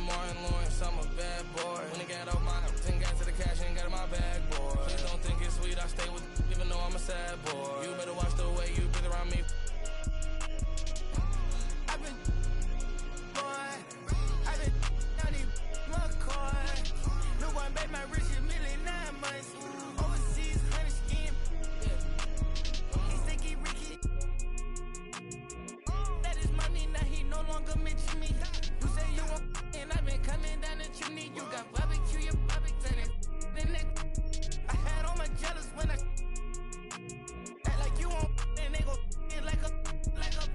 Martin Lawrence, I'm a bad boy. When I got off my, then got to the cash and got in my bag, boy. Please don't think it's sweet, I stay with even though I'm a sad boy. You better watch the way you breathe around me. I've been, boy, I've been on these McCoy. No one bet my rich a million 9 months. Overseas, 100 skin. He sticky Ricky. That is money, now he no longer mention me. You say you want, and I've been coming down the chimney. You got barbecue, your barbecue, then I had all my jealous when I act like you want, and they go like a.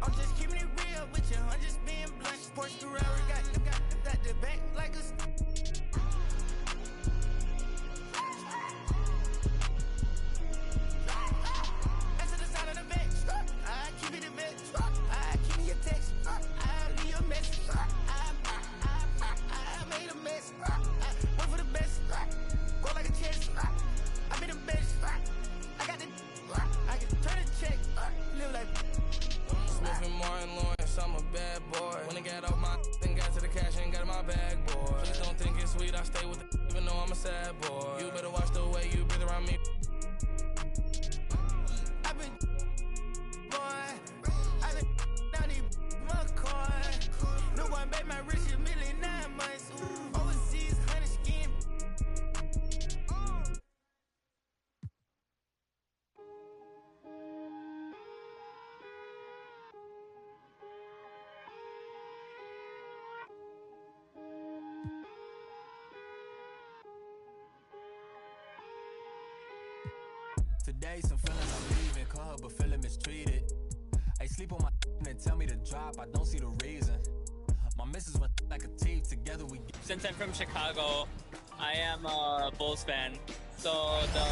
I'm just keeping it real with you. I'm just being blunt. Porsche Ferrari got the back like a. That's the sound of the back. I keep it a bit. I keep me a text. I leave a message. I made a mess. I went for the best. Go like a chest. I be the best. I got the. I can turn a check. Live like. Smith and Martin Lawrence, I'm a bad boy. When I got off my, then got to the cash and got in my bag, boy. Please don't think it's sweet, I stay with it, even though I'm a sad boy. You better watch the way you breathe around me. I've been, boy, I've been down these McCoy. No one bet my rich a million 9 months. Overseas, 100 skin. Today, some feelings I'm leaving, call her but feeling mistreated. I sleep on my and tell me to drop, I don't see the reason. My missus went like a tape, together we. Since I'm from Chicago, I am a Bulls fan. So the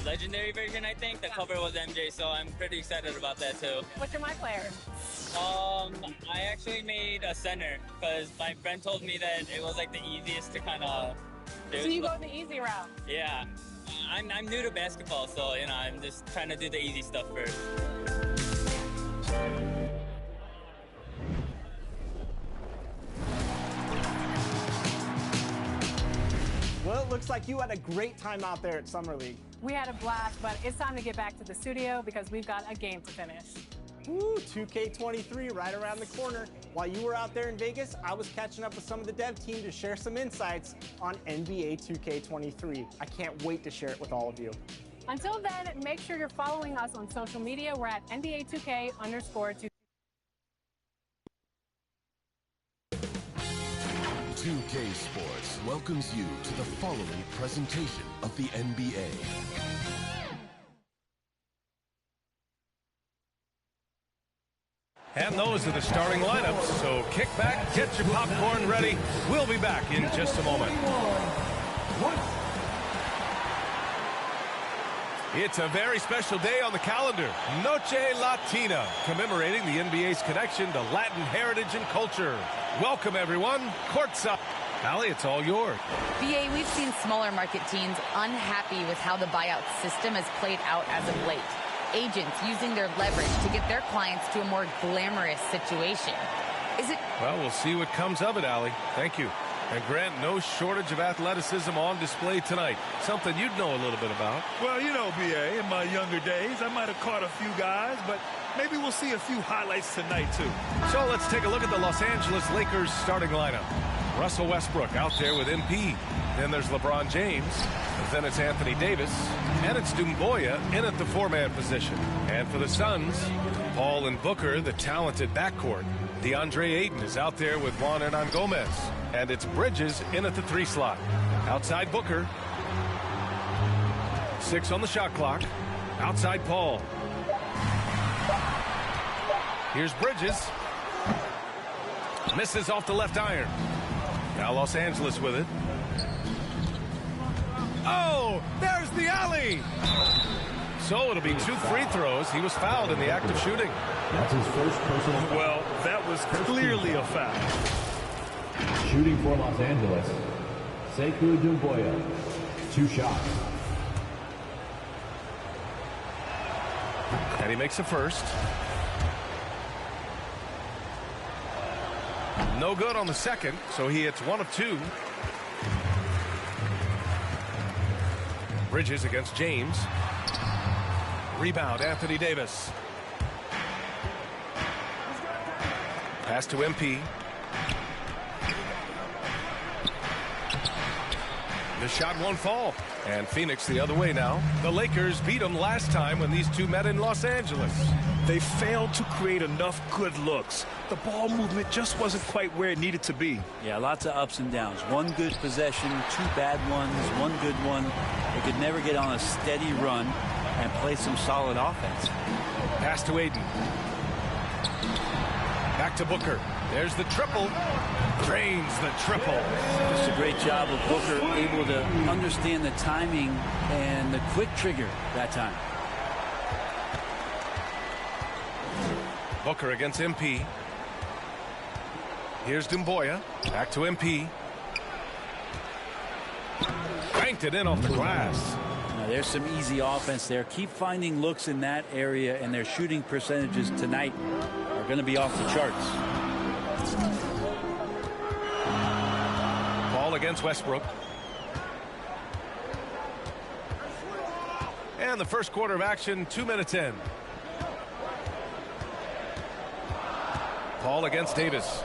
legendary version, I think, the cover was MJ, so I'm pretty excited about that too. What's your My Player? I actually made a center because my friend told me that it was like the easiest to kind of do. So you go the easy route? Yeah. I'm new to basketball, so you know I'm just trying to do the easy stuff first. Well, it looks like you had a great time out there at Summer League. We had a blast, but it's time to get back to the studio because we've got a game to finish. Woo, 2K23 right around the corner. While you were out there in Vegas, I was catching up with some of the dev team to share some insights on NBA 2K23. I can't wait to share it with all of you. Until then, make sure you're following us on social media. We're at NBA2K_2. 2K Sports welcomes you to the following presentation of the NBA. And those are the starting lineups, so kick back, get your popcorn ready. We'll be back in just a moment. It's a very special day on the calendar, Noche Latina, commemorating the NBA's connection to Latin heritage and culture. Welcome, everyone. Courtside. Allie, it's all yours. BA, we've seen smaller market teams unhappy with how the buyout system has played out as of late. Agents using their leverage to get their clients to a more glamorous situation. Is it? Well, we'll see what comes of it, Allie. Thank you. And Grant, no shortage of athleticism on display tonight. Something you'd know a little bit about. Well, you know, BA, in my younger days, I might have caught a few guys, but maybe we'll see a few highlights tonight, too. So let's take a look at the Los Angeles Lakers starting lineup. Russell Westbrook out there with MP. Then there's LeBron James. Then it's Anthony Davis. And it's Doumbouya in at the four-man position. And for the Suns, Paul and Booker, the talented backcourt. DeAndre Ayton is out there with Juan Hernan Gomez. And it's Bridges in at the 3 slot. Outside Booker. 6 on the shot clock. Outside Paul. Here's Bridges. Misses off the left iron. Now Los Angeles with it. Oh, there's the alley. So it'll be 2 free throws. He was fouled in the act of shooting. That's his first personal foul. Well, that was clearly a foul. Shooting for Los Angeles, Sekou Doumbouya. 2 shots. And he makes a first. No good on the second, so he hits 1 of 2. Bridges against James. Rebound, Anthony Davis. Pass to MP. The shot won't fall. And Phoenix the other way now. The Lakers beat them last time when these two met in Los Angeles. They failed to create enough good looks. The ball movement just wasn't quite where it needed to be. Yeah, lots of ups and downs. One good possession, 2 bad ones, 1 good one. They could never get on a steady run and play some solid offense. Pass to Ayton. Back to Booker. There's the triple. Drains the triple. Just a great job of Booker, able to understand the timing and the quick trigger that time. Booker against MP. Here's Doumbouya. Back to MP. Banked it in off the glass. Now, there's some easy offense there. Keep finding looks in that area, and their shooting percentages tonight are going to be off the charts. Ball against Westbrook. And the first quarter of action, 2 minutes in. Ball against Davis.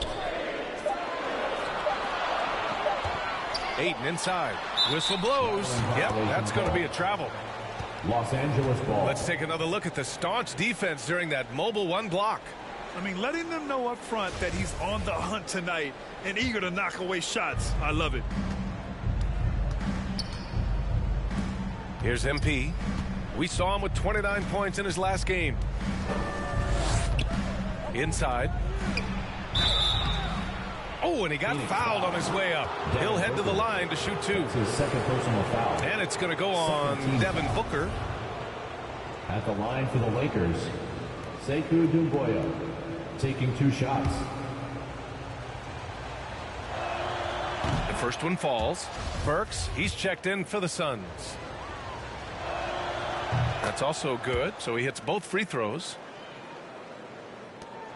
Ayton inside. Whistle blows. Yep, that's going to be a travel. Los Angeles ball. Let's take another look at the staunch defense during that mobile 1 block. I mean, letting them know up front that he's on the hunt tonight and eager to knock away shots. I love it. Here's MP. We saw him with 29 points in his last game. Inside. Oh, and he got fouled on his way up. He'll head to the line to shoot 2. It's his second personal foul. And it's going to go on Devin Booker. At the line for the Lakers, Sekou Doumbouya taking 2 shots. The first one falls. Burks, he's checked in for the Suns. That's also good, so he hits both free throws.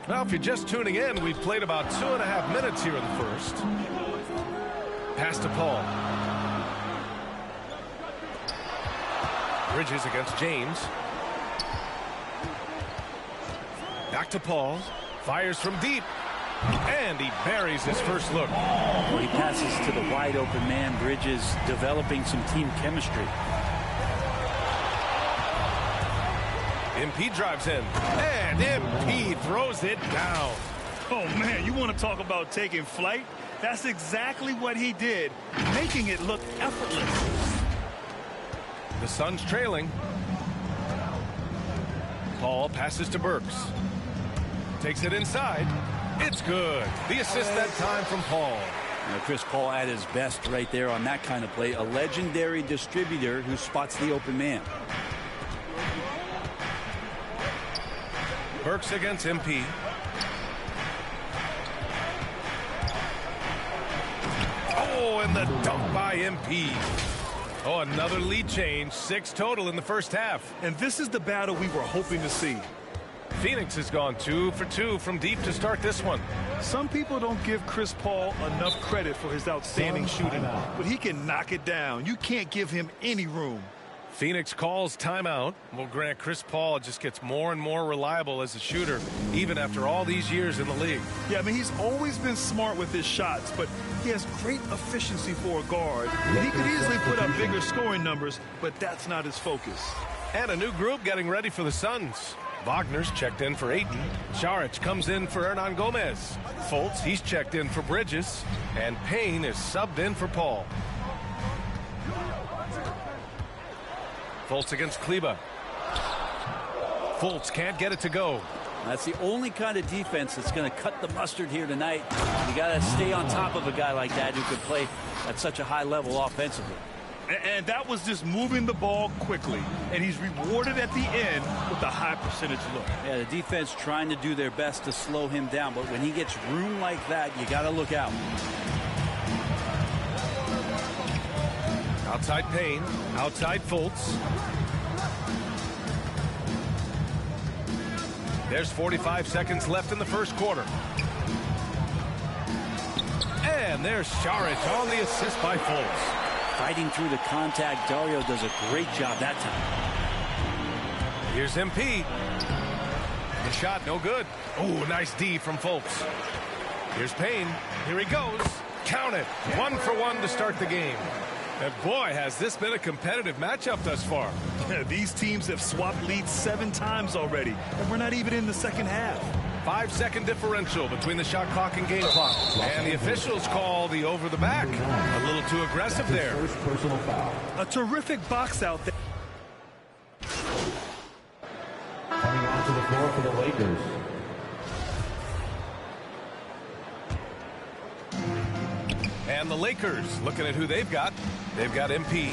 Now, if you're just tuning in, we've played about 2.5 minutes here in the first. Pass to Paul. Bridges against James. Back to Paul. Fires from deep. And he buries his first look. Well, he passes to the wide open man. Bridges developing some team chemistry. MP drives in, and MP throws it down. Oh, man, you want to talk about taking flight? That's exactly what he did, making it look effortless. The Suns trailing. Paul passes to Burks. Takes it inside. It's good. The assist that time from Paul. Now, Chris Paul at his best right there on that kind of play. A legendary distributor who spots the open man. Burks against MP. Oh, and the dunk by MP. Oh, another lead change. 6 total in the first half. And this is the battle we were hoping to see. Phoenix has gone 2 for 2 from deep to start this one. Some people don't give Chris Paul enough credit for his outstanding shooting, but he can knock it down. You can't give him any room. Phoenix calls timeout. Well, Grant, Chris Paul just gets more and more reliable as a shooter, even after all these years in the league. Yeah, I mean, he's always been smart with his shots, but he has great efficiency for a guard. He could easily put up bigger scoring numbers, but that's not his focus. And a new group getting ready for the Suns. Wagner's checked in for Ayton. Saric comes in for Hernan Gomez. Fultz, he's checked in for Bridges. And Payne is subbed in for Paul. Fultz against Kleber. Fultz can't get it to go. That's the only kind of defense that's going to cut the mustard here tonight. You got to stay on top of a guy like that who can play at such a high level offensively. And that was just moving the ball quickly. And he's rewarded at the end with a high percentage look. Yeah, the defense trying to do their best to slow him down. But when he gets room like that, you got to look out. Outside Payne. Outside Fultz. There's 45 seconds left in the first quarter. And there's Saric on the assist by Fultz. Fighting through the contact, Dario does a great job that time. Here's MP. The shot, no good. Oh, nice D from Fultz. Here's Payne. Here he goes. Count it. 1 for 1 to start the game. And boy, has this been a competitive matchup thus far. These teams have swapped leads 7 times already, and we're not even in the second half. 5-second differential between the shot clock and game clock. And the officials call the over the back. A little too aggressive there. First personal foul. A terrific box out there. Coming onto the floor for the Lakers. And the Lakers, looking at who they've got. They've got MP.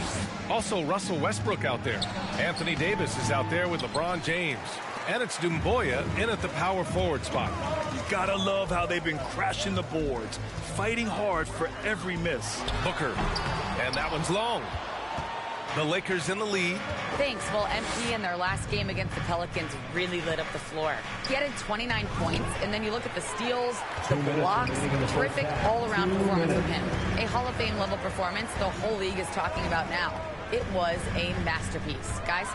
Also Russell Westbrook out there. Anthony Davis is out there with LeBron James. And it's Doumbouya in at the power forward spot. You gotta love how they've been crashing the boards, fighting hard for every miss. Booker. And that one's long. The Lakers in the lead. Thanks. Well, MP in their last game against the Pelicans really lit up the floor. He added 29 points, and then you look at the steals, the blocks, terrific all-around performance from him. A Hall of Fame level performance the whole league is talking about now. It was a masterpiece. Guys?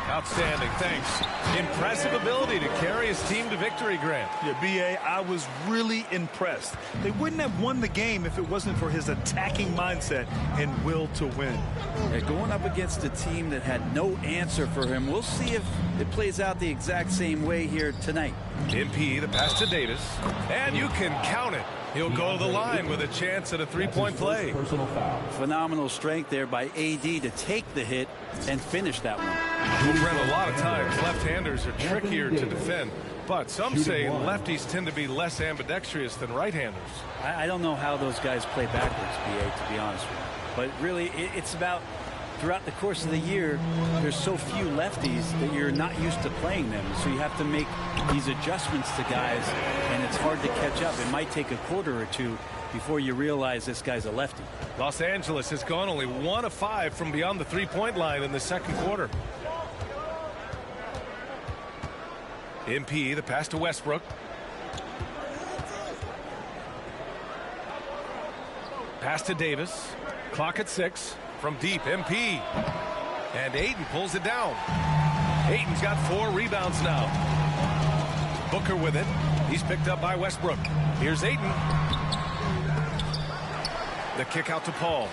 Outstanding, thanks. Impressive ability to carry his team to victory, Grant. Yeah, B.A., I was really impressed. They wouldn't have won the game if it wasn't for his attacking mindset and will to win. Yeah, going up against a team that had no answer for him, we'll see if it plays out the exact same way here tonight. MP, the pass to Davis, and you can count it. He'll go to the line with a chance at a three-point play. Personal foul. Phenomenal strength there by AD to take the hit and finish that one. Well, Brent, a lot of times left-handers are trickier to defend, but some say lefties tend to be less ambidextrous than right-handers. I don't know how those guys play backwards, BA, to be honest with you. But really, it's about throughout the course of the year, there's so few lefties that you're not used to playing them. So you have to make these adjustments to guys, and it's hard to catch up. It might take a quarter or two before you realize this guy's a lefty. Los Angeles has gone only 1 of 5 from beyond the three-point line in the second quarter. MP, the pass to Westbrook. Pass to Davis. Clock at 6. From deep, MP. And Ayton pulls it down. Ayton's got 4 rebounds now. Booker with it. He's picked up by Westbrook. Here's Ayton. The kick out to Paul.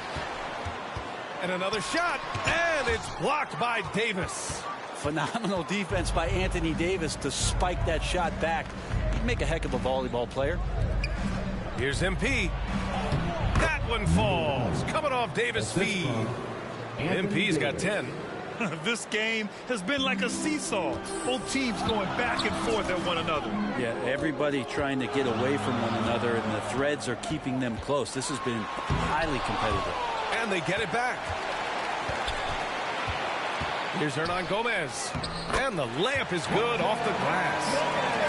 And another shot. And it's blocked by Davis. Phenomenal defense by Anthony Davis to spike that shot back. He'd make a heck of a volleyball player. Here's MP. That one falls. Coming off Davis' feed. MP's got 10. This game has been like a seesaw. Both teams going back and forth at one another. Yeah, everybody trying to get away from one another, and the threads are keeping them close. This has been highly competitive. And they get it back. Here's Hernan Gomez. And the layup is good off the glass.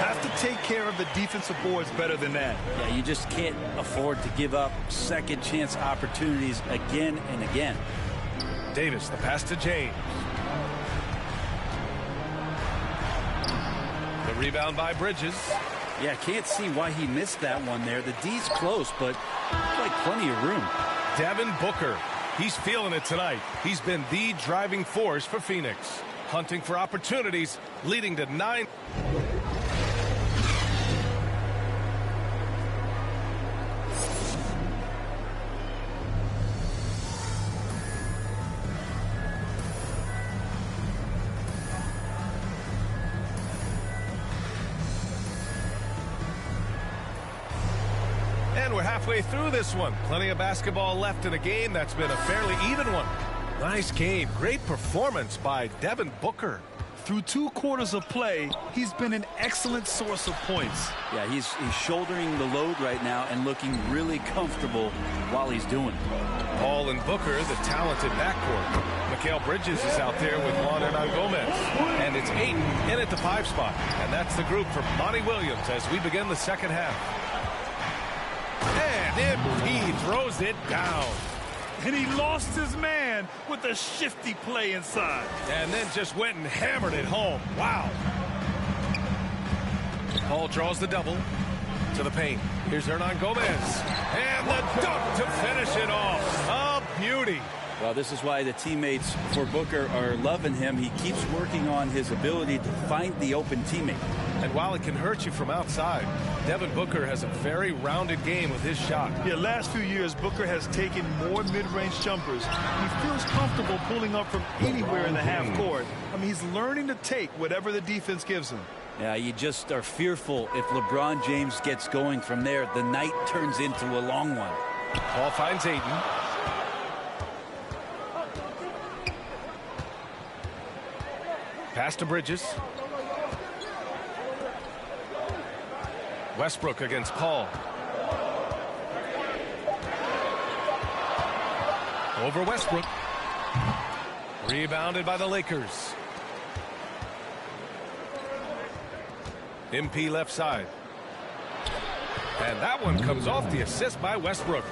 Have to take care of the defensive boards better than that. Yeah, you just can't afford to give up second chance opportunities again and again. Davis, the pass to James. The rebound by Bridges. Yeah, can't see why he missed that one there. The D's close, but like plenty of room. Devin Booker. He's feeling it tonight. He's been the driving force for Phoenix. Hunting for opportunities, leading to 9. And we're halfway through this one. Plenty of basketball left in a game that's been a fairly even one. Nice game. Great performance by Devin Booker. Through 2 quarters of play, he's been an excellent source of points. Yeah, he's shouldering the load right now and looking really comfortable while he's doing it. Paul and Booker, the talented backcourt. Mikal Bridges is out there with Juan Hernan Gomez. And it's Ayton in at the 5 spot. And that's the group for Monty Williams as we begin the second half. And MP throws it down. And he lost his man with a shifty play inside. And then just went and hammered it home. Wow. Paul draws the double. to the paint. Here's Hernan Gomez. And the dunk to finish it off. A beauty. Well, this is why the teammates for Booker are loving him. He keeps working on his ability to find the open teammate. And while it can hurt you from outside, Devin Booker has a very rounded game with his shot. Yeah, last few years, Booker has taken more mid-range jumpers. He feels comfortable pulling up from anywhere in the half court. I mean, he's learning to take whatever the defense gives him. Yeah, you just are fearful if LeBron James gets going from there, the night turns into a long one. Paul finds Ayton. Pass to Bridges. Westbrook against Paul. Over Westbrook. Rebounded by the Lakers. MP left side. And that one comes off the assist by Westbrook.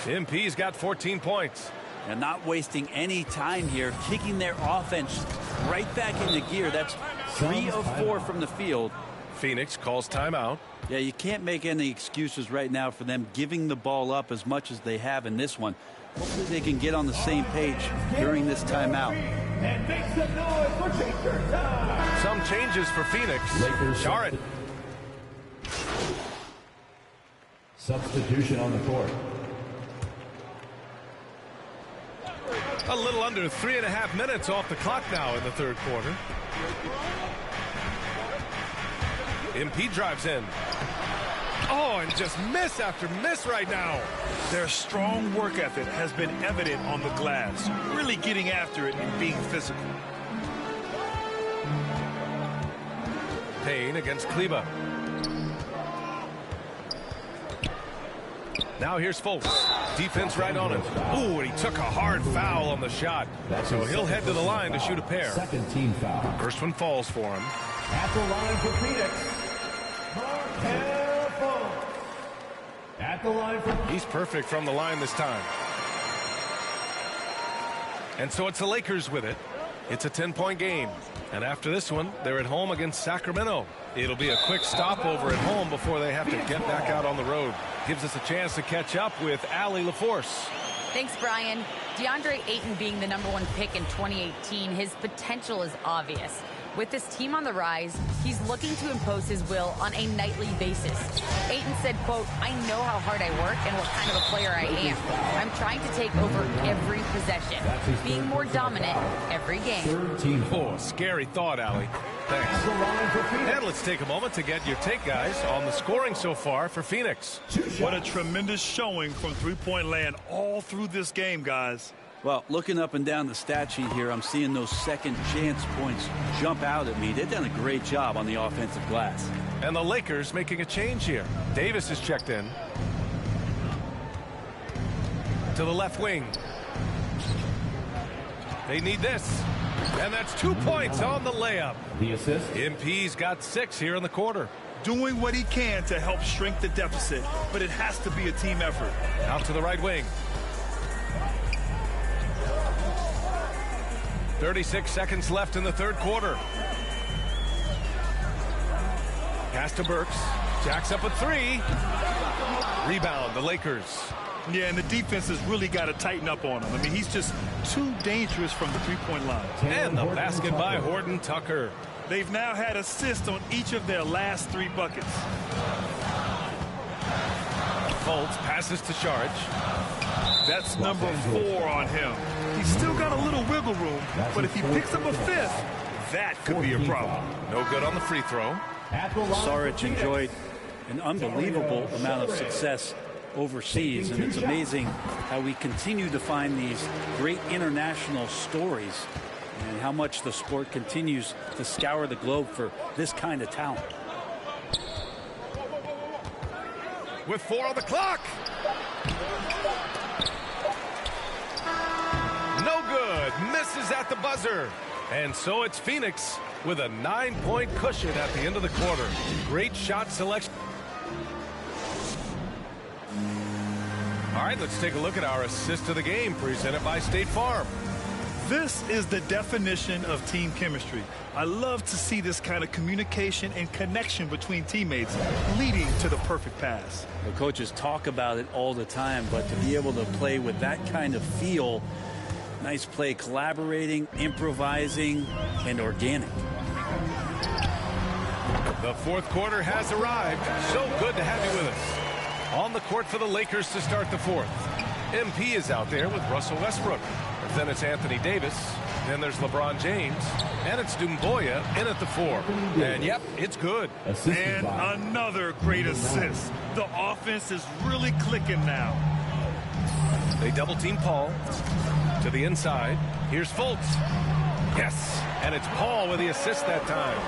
MP's got 14 points. And not wasting any time here, kicking their offense right back into gear. That's 3 of 4 from the field. Phoenix calls timeout. Yeah, you can't make any excuses right now for them giving the ball up as much as they have in this one. Hopefully they can get on the same page during this timeout. And make some noise for Taker time. Some changes for Phoenix. Sharrett. Substitution on the court. A little under 3.5 minutes off the clock now in the third quarter. MP drives in. Oh, and just miss after miss right now. Their strong work ethic has been evident on the glass, really getting after it and being physical. Payne against Kleba. Now here's Fultz. Defense right on him. Ooh, and he took a hard foul on the shot. So he'll head to the line to shoot a pair. Second team foul. First one falls for him. At the line for Phoenix, Markelle Fultz. At the line for... He's perfect from the line this time. And so it's the Lakers with it. It's a 10-point game. And after this one, they're at home against Sacramento. It'll be a quick stopover at home before they have to get back out on the road. Gives us a chance to catch up with Allie LaForce. Thanks, Brian. DeAndre Ayton being the #1 pick in 2018, his potential is obvious. With this team on the rise, he's looking to impose his will on a nightly basis. Ayton said, quote, "I know how hard I work and what kind of a player I am. I'm trying to take over every possession, being more dominant every game." Oh, scary thought, Allie. Thanks. And let's take a moment to get your take, guys, on the scoring so far for Phoenix. What a tremendous showing from three-point land all through this game, guys. Well, looking up and down the stat sheet here, I'm seeing those second chance points jump out at me. They've done a great job on the offensive glass. And the Lakers making a change here. Davis is checked in. To the left wing. They need this. And that's 2 points on the layup. The assist. MP's got 6 here in the quarter. Doing what he can to help shrink the deficit, but it has to be a team effort. Out to the right wing. 36 seconds left in the third quarter. Pass to Burks. Jacks up a 3. Rebound, the Lakers. Yeah, and the defense has really got to tighten up on him. I mean, he's just too dangerous from the three-point line. And the basket by Horton Tucker. They've now had assists on each of their last 3 buckets. Fultz passes to Sharge. That's number 4 on him. He's still got a little wiggle room, but if he picks up a 5th, that could be a problem. No good on the free throw. Saric enjoyed an unbelievable amount of success overseas, and it's amazing how we continue to find these great international stories and how much the sport continues to scour the globe for this kind of talent. With 4 on the clock. No good. Misses at the buzzer. And so it's Phoenix with a 9-point cushion at the end of the quarter. Great shot selection. All right, let's take a look at our assist of the game presented by State Farm. This is the definition of team chemistry. I love to see this kind of communication and connection between teammates leading to the perfect pass. The coaches talk about it all the time, but to be able to play with that kind of feel, nice play, collaborating, improvising, and organic. The fourth quarter has arrived. So good to have you with us. On the court for the Lakers to start the fourth. MP is out there with Russell Westbrook. Then it's Anthony Davis. Then there's LeBron James. And it's Doumbouya in at the 4. And yep, it's good. And another great assist. The offense is really clicking now. They double team Paul to the inside. Here's Fultz. Yes. And it's Paul with the assist that time.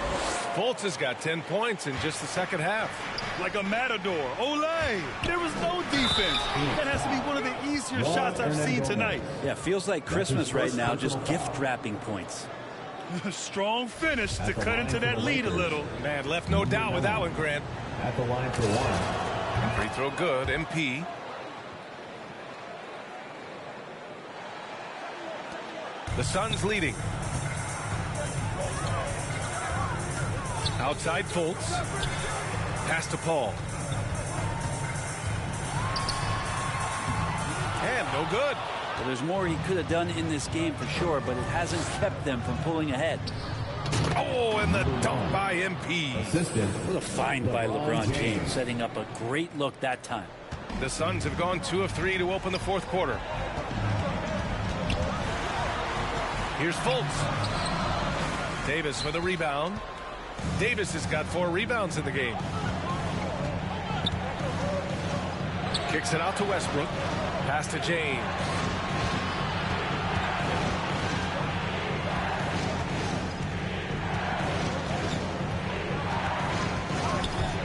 Fultz has got 10 points in just the second half. Like a matador. Olay! There was no defense. That has to be one of the easier shots I've seen tonight. Yeah, feels like Christmas right now, just gift wrapping points. Strong finish to cut into that lead a little. Man, left no doubt with that one, Grant. At the line for one. Free throw good. MP. The Suns leading. Outside Fultz. Pass to Paul. And no good. Well, there's more he could have done in this game for sure, but it hasn't kept them from pulling ahead. Oh, and the dunk by MP. What a find by LeBron James, setting up a great look that time. The Suns have gone 2 of 3 to open the fourth quarter. Here's Fultz. Davis with a rebound. Davis has got 4 rebounds in the game. Kicks it out to Westbrook. Pass to James.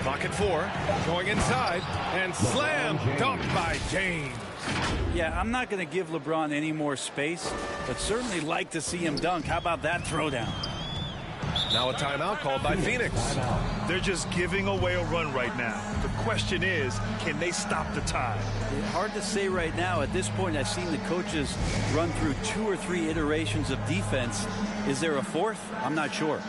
Clock at 4. Going inside. And slam dunk by James. Yeah, I'm not going to give LeBron any more space, but certainly like to see him dunk. How about that throwdown? Now a timeout called by Phoenix. They're just giving away a run right now. The question is, can they stop the tide? It's hard to say right now. At this point, I've seen the coaches run through 2 or 3 iterations of defense. Is there a fourth? I'm not sure.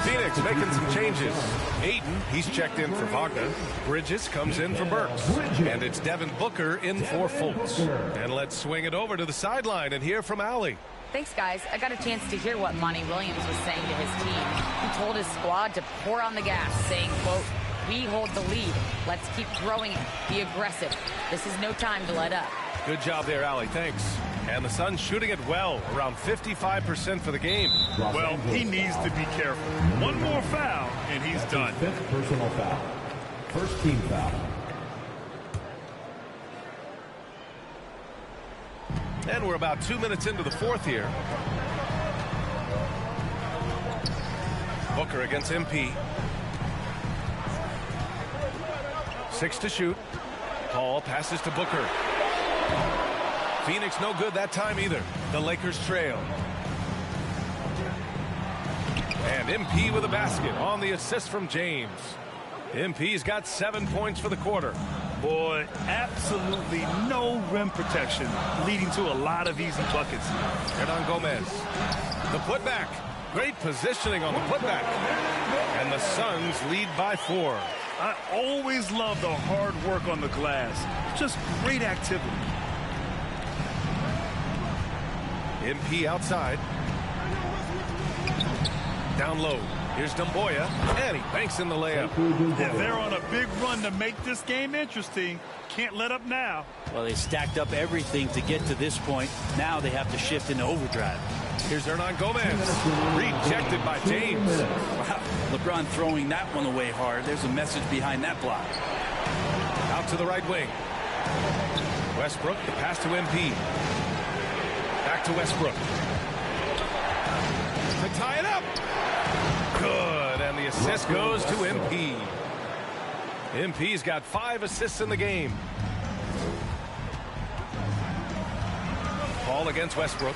Phoenix making some changes. Aiden, he's checked in for Wagner. Bridges comes in for Burks. And it's Devin Booker in for Fultz. And let's swing it over to the sideline and hear from Allie. Thanks, guys. I got a chance to hear what Monty Williams was saying to his team. He told his squad to pour on the gas, saying, quote, "We hold the lead. Let's keep throwing it. Be aggressive. This is no time to let up." Good job there, Allie. Thanks. And the Suns shooting it well, around 55% for the game. Well, he needs to be careful. One more foul, and he's done. 5th personal foul. First team foul. And we're about 2 minutes into the fourth here. Booker against MP. 6 to shoot. Paul passes to Booker. Phoenix no good that time either. The Lakers trail. And MP with a basket on the assist from James. MP's got 7 points for the quarter. Boy, absolutely no rim protection, leading to a lot of easy buckets. Hernan Gomez. The putback. Great positioning on the putback. And the Suns lead by 4. I always love the hard work on the glass. Just great activity. MP outside. Down low. Here's Doumbouya, and he banks in the layup. Yeah, they're on a big run to make this game interesting. Can't let up now. Well, they stacked up everything to get to this point. Now they have to shift into overdrive. Here's Hernan Gomez. Rejected by James. Wow, LeBron throwing that one away hard. There's a message behind that block. Out to the right wing. Westbrook, the pass to MP. Back to Westbrook. To tie it up. Good, and the assist goes to MP. MP's got 5 assists in the game. Paul against Westbrook.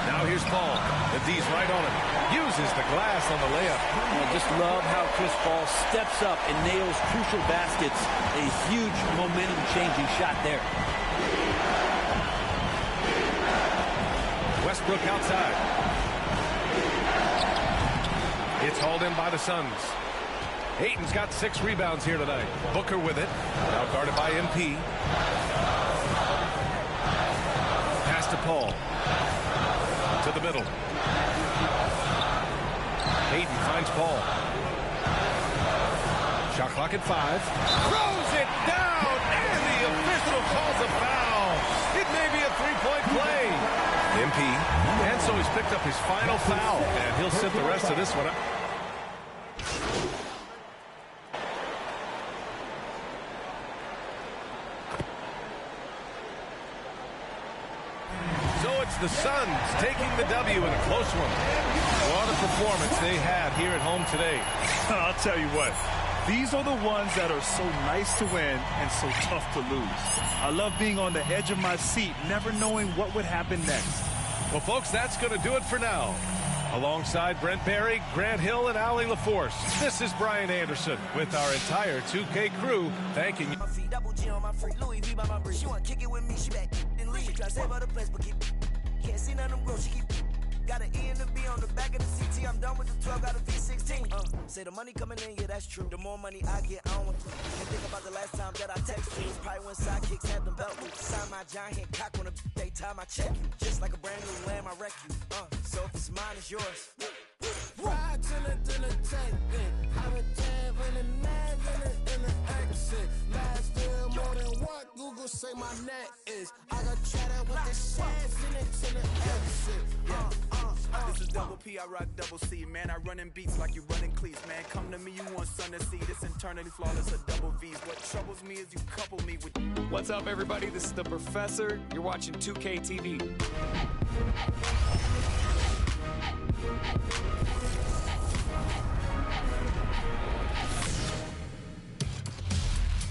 Now here's Paul. The D's right on him. Uses the glass on the layup. I just love how Chris Paul steps up and nails crucial baskets. A huge momentum-changing shot there. Westbrook outside. It's hauled in by the Suns. Ayton's got 6 rebounds here tonight. Booker with it. Now guarded by MP. Pass to Paul. To the middle. Ayton finds Paul. Shot clock at 5. Throws it down, and the official calls a foul. It may be a 3-point play. MP. And so he's picked up his final foul, and he'll sit the rest of this one up. The Suns taking the W in a close one. What a performance they had here at home today. I'll tell you what, these are the ones that are so nice to win and so tough to lose. I love being on the edge of my seat, never knowing what would happen next. Well, folks, that's going to do it for now. Alongside Brent Barry, Grant Hill, and Allie LaForce, this is Brian Anderson with our entire 2K crew thanking you. Can't see none of them grow. She keep got an E and a B on the back of the CT. I'm done with the 12, got a V16. Say the money coming in, yeah, that's true. The more money I get, I don't want to. Can't think about the last time that I texted you. It's probably when sidekicks had them belt loops. Sign my giant hand cock on the they time I check you. Just like a brand new lamb, I wreck you. So if it's mine, it's yours. Ride to the tank, I'm a jab in the mag in the exit. Last year more than what Google say my net is. I got chatted with the shares in it to the exit. This is double P, I rock double C. Man, I run in beats like you running cleats. Man, come to me, you want something to see. This internally flawless, a double V's. What troubles me is you couple me with. What's up, everybody? This is the Professor. You're watching 2K TV.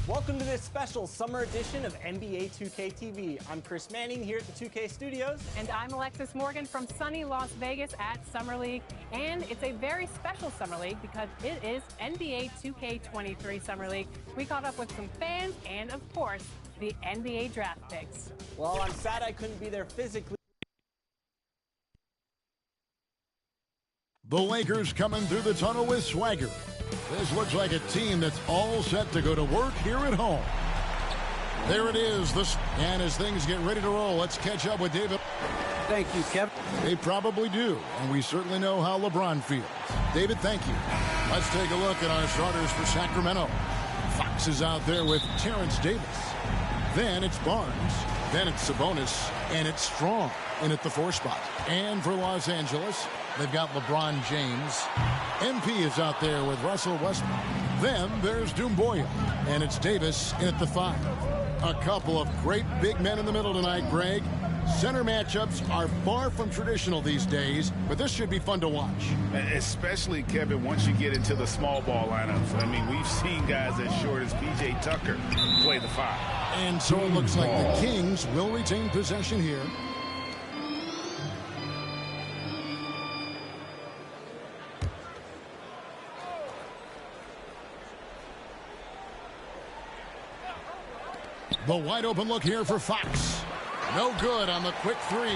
Welcome to this special summer edition of NBA 2K TV. I'm Chris Manning here at the 2K Studios. And I'm Alexis Morgan from sunny Las Vegas at Summer League. And it's a very special Summer League because it is NBA 2K23 Summer League. We caught up with some fans and, of course, the NBA draft picks. Well, I'm sad I couldn't be there physically. The Lakers coming through the tunnel with swagger. This looks like a team that's all set to go to work here at home. There it is. And as things get ready to roll, let's catch up with David. Thank you, Kevin. They probably do, and we certainly know how LeBron feels. David, thank you. Let's take a look at our starters for Sacramento. Fox is out there with Terrence Davis. Then it's Barnes. Then it's Sabonis. And it's Strong in at the 4 spot. And for Los Angeles, they've got LeBron James. MP is out there with Russell Westbrook. Then there's Doumbouya. And it's Davis in at the 5. A couple of great big men in the middle tonight, Greg. Center matchups are far from traditional these days, but this should be fun to watch. Especially, Kevin, once you get into the small ball lineups. I mean, we've seen guys as short as P.J. Tucker play the 5. And so it looks like the Kings will retain possession here. The wide open look here for Fox. No good on the quick 3.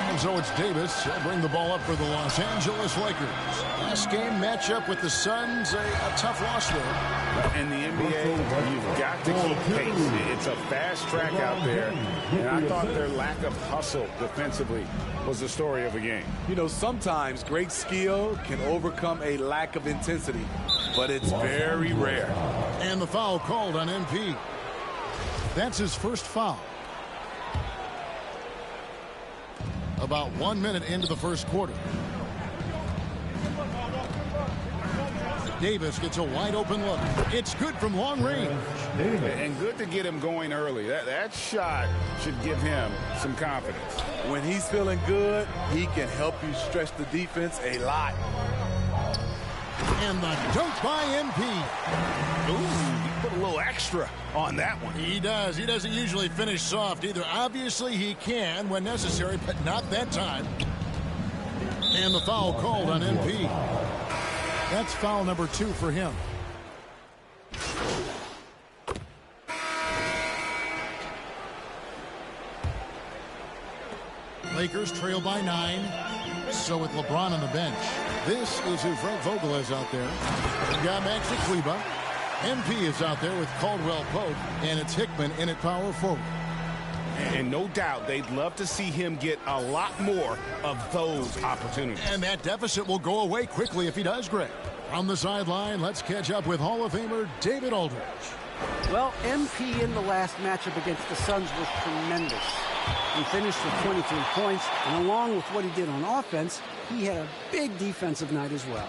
And so it's Davis. He'll bring the ball up for the Los Angeles Lakers. Last game matchup with the Suns, a tough loss there. In the NBA, you've got to keep pace. It's a fast track out there. And I thought their lack of hustle defensively was the story of the game. You know, sometimes great skill can overcome a lack of intensity, but it's very rare. And the foul called on MP. That's his first foul. About 1 minute into the first quarter. Davis gets a wide open look. It's good from long range. And good to get him going early. That shot should give him some confidence. When he's feeling good, he can help you stretch the defense a lot. And the dunk by MP. Ooh, he put a little extra on that one. He does. He doesn't usually finish soft either. Obviously, he can when necessary, but not that time. And the foul called on MP. That's foul number 2 for him. Lakers trail by 9. So with LeBron on the bench, this is who Frank Vogel is out there. We've got Maxi Kleber. MP is out there with Caldwell Pope, and it's Hickman in at power forward. And no doubt they'd love to see him get a lot more of those opportunities. And that deficit will go away quickly if he does, Greg. On the sideline, let's catch up with Hall of Famer David Aldridge. Well, MP in the last matchup against the Suns was tremendous. He finished with 23 points, and along with what he did on offense, he had a big defensive night as well.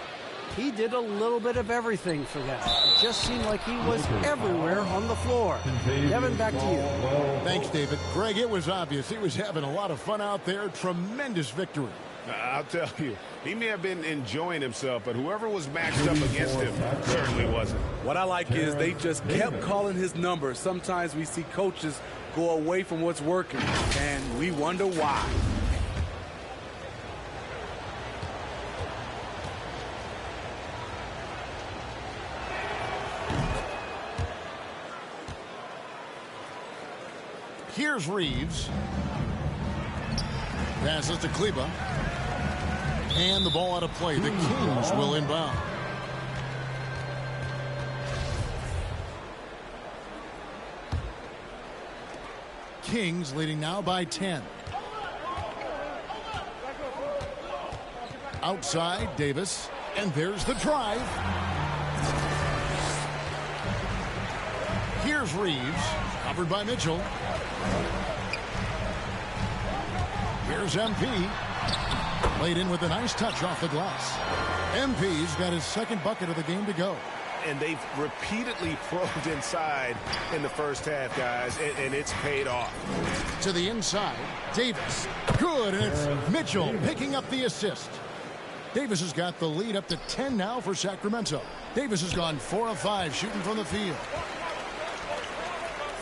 He did a little bit of everything for them. It just seemed like he was everywhere on the floor. Kevin, back to you. Thanks, David. Greg, it was obvious he was having a lot of fun out there. Tremendous victory. I'll tell you, he may have been enjoying himself, but whoever was matched up against him certainly wasn't. What I like is they just kept calling his number. Sometimes we see coaches go away from what's working, and we wonder why. Here's Reeves. Passes to Kleber. And the ball out of play. The Kings will inbound. Kings leading now by 10. Outside, Davis. And there's the drive. Here's Reeves. Covered by Mitchell. Here's MP. Laid in with a nice touch off the glass. MP's got his second bucket of the game to go. And they've repeatedly probed inside in the first half, guys, and it's paid off. To the inside, Davis. Good, and it's Mitchell picking up the assist. Davis has got the lead up to 10 now for Sacramento. Davis has gone 4 of 5 shooting from the field.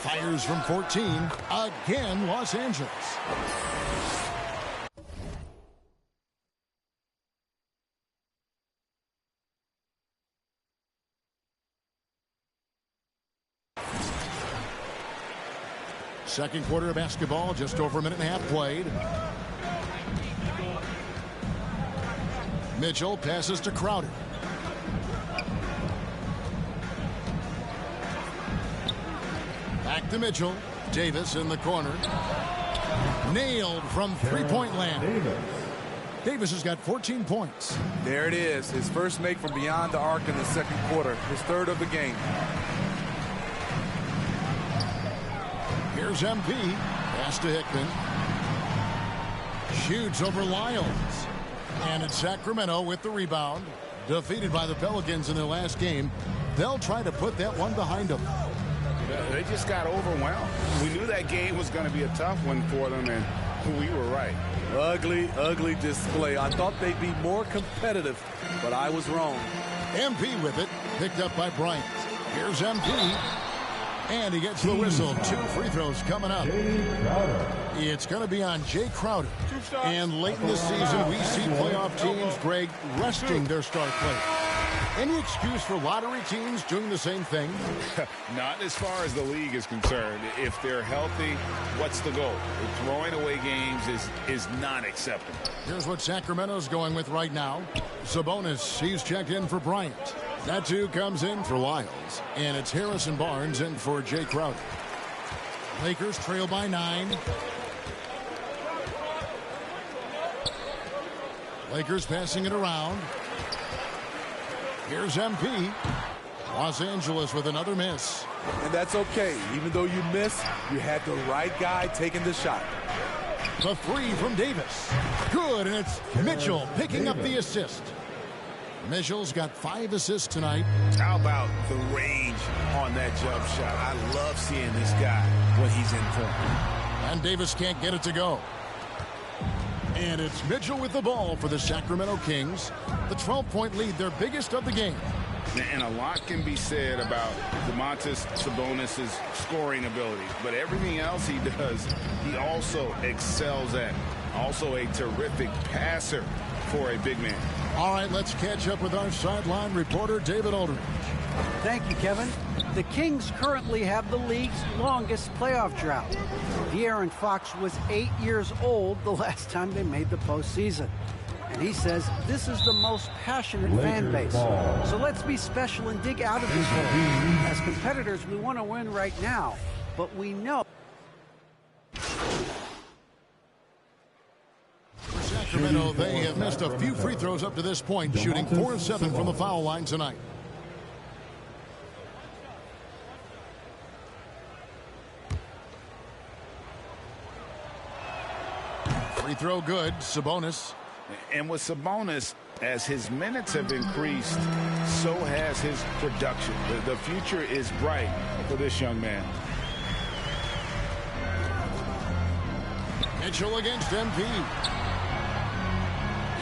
Fires from 14. Again, Los Angeles. Second quarter of basketball, just over a minute and a half played. Mitchell passes to Crowder. Back to Mitchell. Davis in the corner. Nailed from three-point land. Davis has got 14 points. There it is. His first make from beyond the arc in the second quarter. His third of the game. Here's MP. Pass to Hickman. Shoots over Lyles. And it's Sacramento with the rebound. Defeated by the Pelicans in their last game. They'll try to put that one behind them. They just got overwhelmed. We knew that game was going to be a tough one for them, and we were right. Ugly, ugly display. I thought they'd be more competitive, but I was wrong. MP with it. Picked up by Bryant. Here's MP. And he gets the whistle. 2 free throws coming up. It's going to be on Jay Crowder. And late in the season, we see playoff teams, Greg, resting their star players. Any excuse for lottery teams doing the same thing? Not as far as the league is concerned. If they're healthy, what's the goal? Throwing away games is not acceptable. Here's what Sacramento's going with right now. Sabonis, he's checked in for Bryant. That too comes in for Lyles. And it's Harrison Barnes in for Jay Crowder. Lakers trail by 9. Lakers passing it around. Here's MP. Los Angeles with another miss. And that's okay. Even though you miss, you had the right guy taking the shot. The three from Davis. Good, and it's Mitchell picking up the assist. Mitchell's got 5 assists tonight. How about the range on that jump shot? I love seeing this guy when he's in form. And Davis can't get it to go. And it's Mitchell with the ball for the Sacramento Kings. The 12-point lead, their biggest of the game. And a lot can be said about Domantas Sabonis' scoring ability. But everything else he does, he also excels at. Also a terrific passer for a big man. All right, let's catch up with our sideline reporter, David Aldridge. Thank you, Kevin. The Kings currently have the league's longest playoff drought. De'Aaron Fox was 8 years old the last time they made the postseason. And he says this is the most passionate fan base. So let's be special and dig out of this hole. As competitors, we want to win right now, but we know. For Sacramento, they have missed a few free throws up to this point, shooting 4 of 7 from the foul line tonight. Free throw good. Sabonis. And with Sabonis, as his minutes have increased, so has his production. The future is bright for this young man. Mitchell against MP.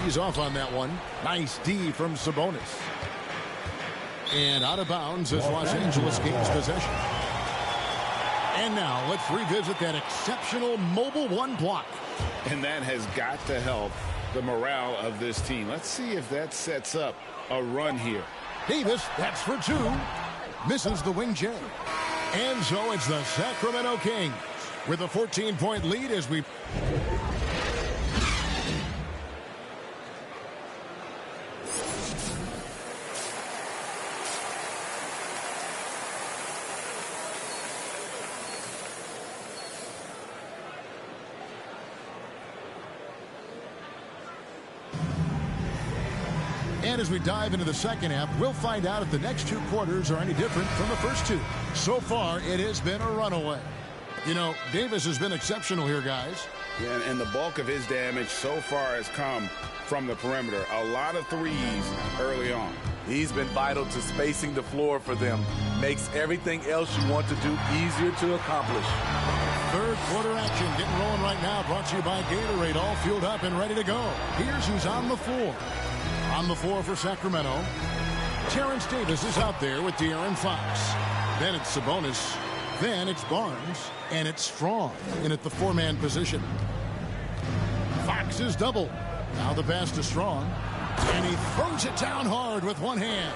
He's off on that one. Nice D from Sabonis. And out of bounds as Los Angeles gains possession. And now let's revisit that exceptional mobile one block. And that has got to help the morale of this team. Let's see if that sets up a run here. Davis, that's for 2. Misses the wing J. And so it's the Sacramento Kings with a 14-point lead as we... And as we dive into the second half, we'll find out if the next 2 quarters are any different from the first 2. So far, it has been a runaway. You know, Davis has been exceptional here, guys. Yeah, and the bulk of his damage so far has come from the perimeter. A lot of threes early on. He's been vital to spacing the floor for them. Makes everything else you want to do easier to accomplish. Third quarter action getting rolling right now. Brought to you by Gatorade. All fueled up and ready to go. Here's who's on the floor. On the floor for Sacramento, Terrence Davis is out there with De'Aaron Fox. Then it's Sabonis. Then it's Barnes. And it's Strong in at the 4-man position. Fox is double. Now the pass to Strong. And he throws it down hard with one hand.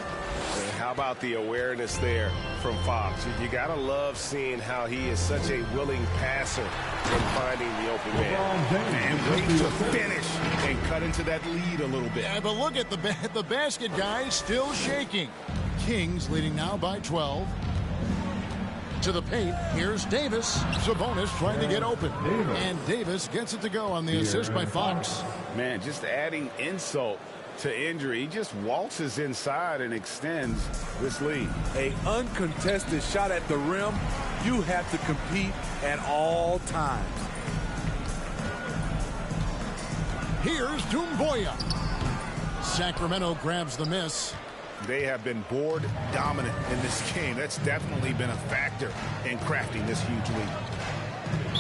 How about the awareness there from Fox? You got to love seeing how he is such a willing passer in finding the open man. And wait to finish and cut into that lead a little bit. Yeah, but look at the basket, guys, still shaking. Kings leading now by 12. To the paint, here's Davis. Sabonis trying to get open. And Davis gets it to go on the assist by Fox. Man, just adding insult to injury. He just waltzes inside and extends this lead. A uncontested shot at the rim, you have to compete at all times. Here's Doumbouya. Sacramento grabs the miss. They have been board dominant in this game. That's definitely been a factor in crafting this huge lead.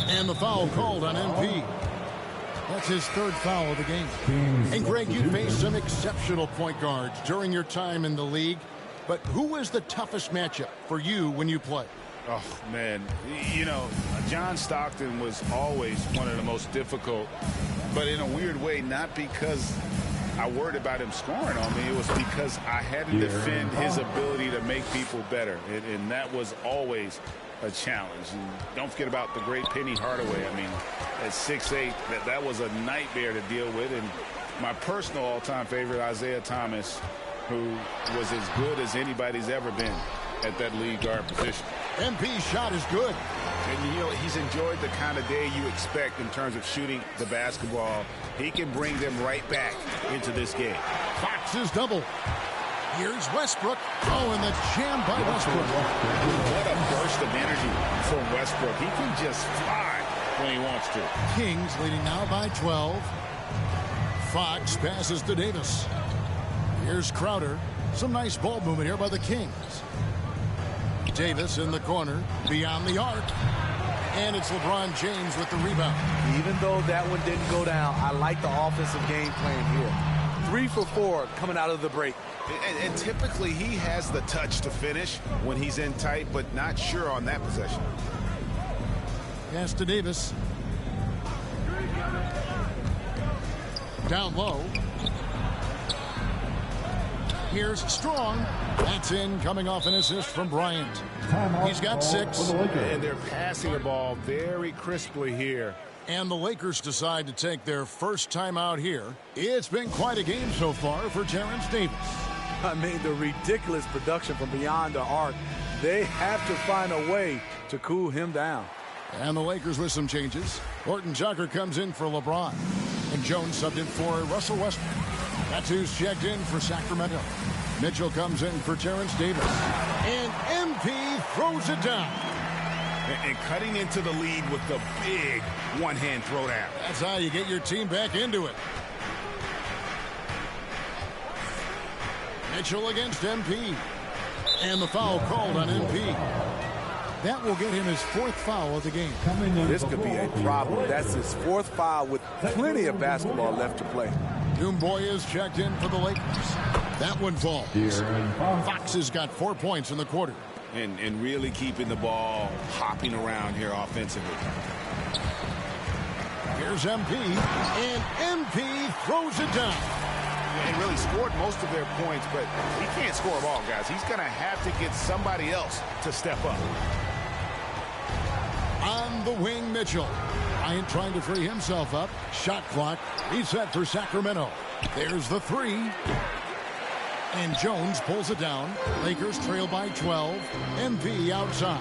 And the foul called on MP. That's his 3rd foul of the game. And Greg, you faced some exceptional point guards during your time in the league. But who was the toughest matchup for you when you played? Oh, man. You know, John Stockton was always one of the most difficult, but in a weird way, not because I worried about him scoring on me. It was because I had to defend his ability to make people better, and that was always a challenge. And don't forget about the great Penny Hardaway. I mean, at 6'8", that was a nightmare to deal with. And my personal all-time favorite, Isaiah Thomas, who was as good as anybody's ever been at that lead guard position. MP's shot is good. And, you know, he's enjoyed the kind of day you expect in terms of shooting the basketball. He can bring them right back into this game. Fox is double. Here's Westbrook. Oh, and the jam by Westbrook. What a burst of energy from Westbrook. He can just fly when he wants to. Kings leading now by 12. Fox passes to Davis. Here's Crowder. Some nice ball movement here by the Kings. Davis in the corner, beyond the arc. And it's LeBron James with the rebound. Even though that one didn't go down, I like the offensive game plan here. 3 for 4 coming out of the break. And typically he has the touch to finish when he's in tight, but not sure on that possession. Pass to Davis. Down low. Here's Strong. That's in, coming off an assist from Bryant. He's got 6. And they're passing the ball very crisply here. And the Lakers decide to take their first time out here. It's been quite a game so far for Terrence Davis. I mean, the ridiculous production from beyond the arc. They have to find a way to cool him down. And the Lakers with some changes. Horton Tucker comes in for LeBron. And Jones subbed in for Russell Westbrook. That's who's checked in for Sacramento. Mitchell comes in for Terrence Davis. And MP throws it down. And cutting into the lead with the big one-hand throwdown. That's how you get your team back into it. Mitchell against MP. And the foul called on MP. That will get him his 4th foul of the game. This could be a problem. That's his 4th foul with plenty of basketball left to play. Doumbouya is checked in for the Lakers. That one falls. Fox has got 4 points in the quarter. And really keeping the ball hopping around here offensively. Here's MP. And MP throws it down. And really scored most of their points, but he can't score them all, guys. He's going to have to get somebody else to step up. On the wing, Mitchell. Bryant trying to free himself up. Shot clock. He's set for Sacramento. There's the 3. And Jones pulls it down. Lakers trail by 12. MP outside.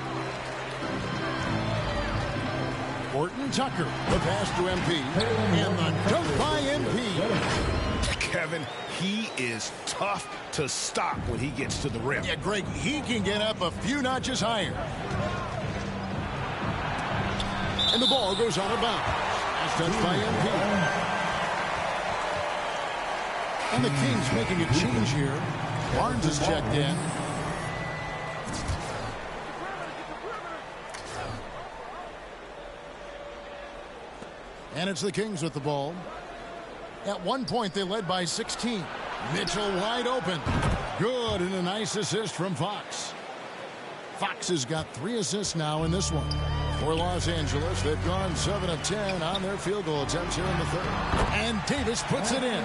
Horton Tucker. The pass to MP. And the dunk by MP. Kevin, he is tough to stop when he gets to the rim. Yeah, Greg, he can get up a few notches higher. And the ball goes out of bounds. That's touched by MP. And the Kings making a change here. Barnes is checked in. And it's the Kings with the ball. At one point, they led by 16. Mitchell wide open. Good, and a nice assist from Fox. Fox has got 3 assists now in this one. For Los Angeles, they've gone 7 of 10 on their field goal attempts here in the 3rd. And Davis puts it in.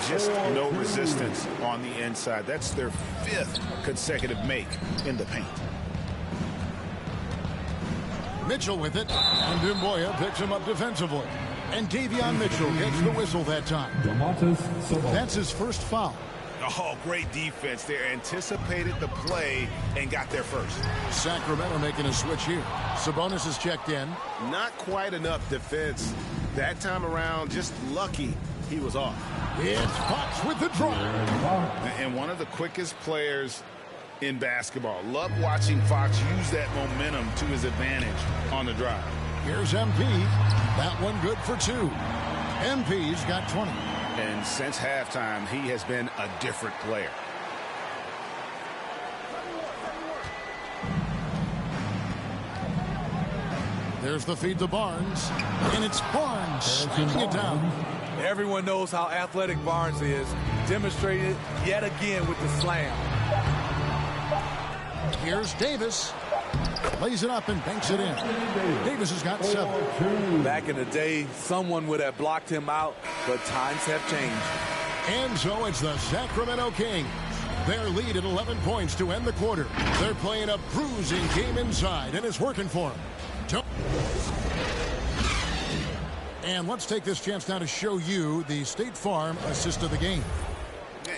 Just no resistance on the inside. That's their 5th consecutive make in the paint. Mitchell with it. And Doumbouya picks him up defensively. And Davion Mitchell gets the whistle that time. That's his 1st foul. Oh, great defense there. Anticipated the play and got there first. Sacramento making a switch here. Sabonis is checked in. Not quite enough defense. That time around, just lucky he was off. It's Fox with the drive. And one of the quickest players in basketball. Love watching Fox use that momentum to his advantage on the drive. Here's MP. That one good for 2. MP's got 20. And since halftime, he has been a different player. There's the feed to Barnes. And it's Barnes slamming it down. Everyone knows how athletic Barnes is. Demonstrated yet again with the slam. Here's Davis. Lays it up and banks it in. Davis has got 7. Back in the day, someone would have blocked him out, but times have changed. And so it's the Sacramento Kings. Their lead at 11 points to end the quarter. They're playing a bruising game inside, and it's working for them. And let's take this chance now to show you the State Farm assist of the game.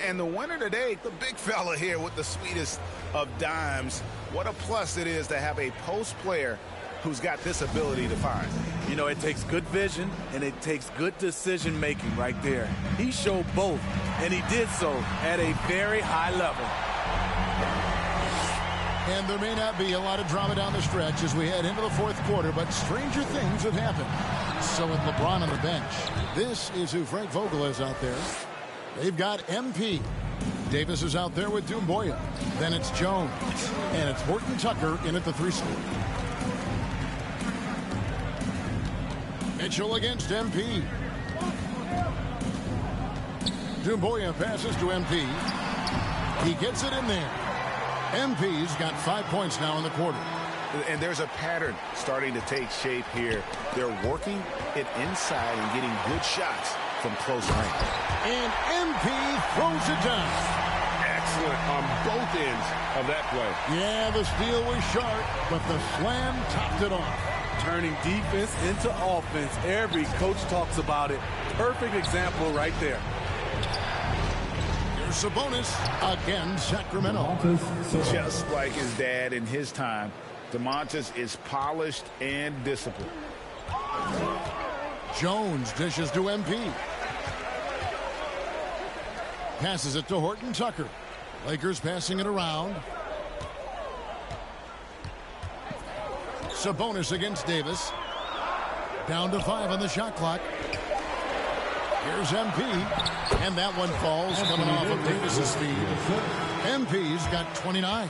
And the winner today, the big fella here with the sweetest of dimes. What a plus it is to have a post player who's got this ability to find. You know, it takes good vision and it takes good decision making right there. He showed both, and he did so at a very high level. And there may not be a lot of drama down the stretch as we head into the 4th quarter, but stranger things have happened. So with LeBron on the bench, this is who Frank Vogel is out there. They've got MP. Davis is out there with Doumbouya. Then it's Jones. And it's Horton Tucker in at the 3 spot. Mitchell against MP. Doumbouya passes to MP. He gets it in there. MP's got 5 points now in the quarter. And there's a pattern starting to take shape here. They're working it inside and getting good shots from close range. And MP throws it down. excellent on both ends of that play. Yeah, the steal was sharp, but the slam topped it off. Turning defense into offense. Every coach talks about it. Perfect example right there. Here's Sabonis again, Sacramento. Just like his dad in his time, Domantas is polished and disciplined. Jones dishes to MP. Passes it to Horton Tucker. Lakers passing it around. Sabonis against Davis. Down to 5 on the shot clock. Here's MP. And that one falls coming off of Davis's feed. MP's got 29.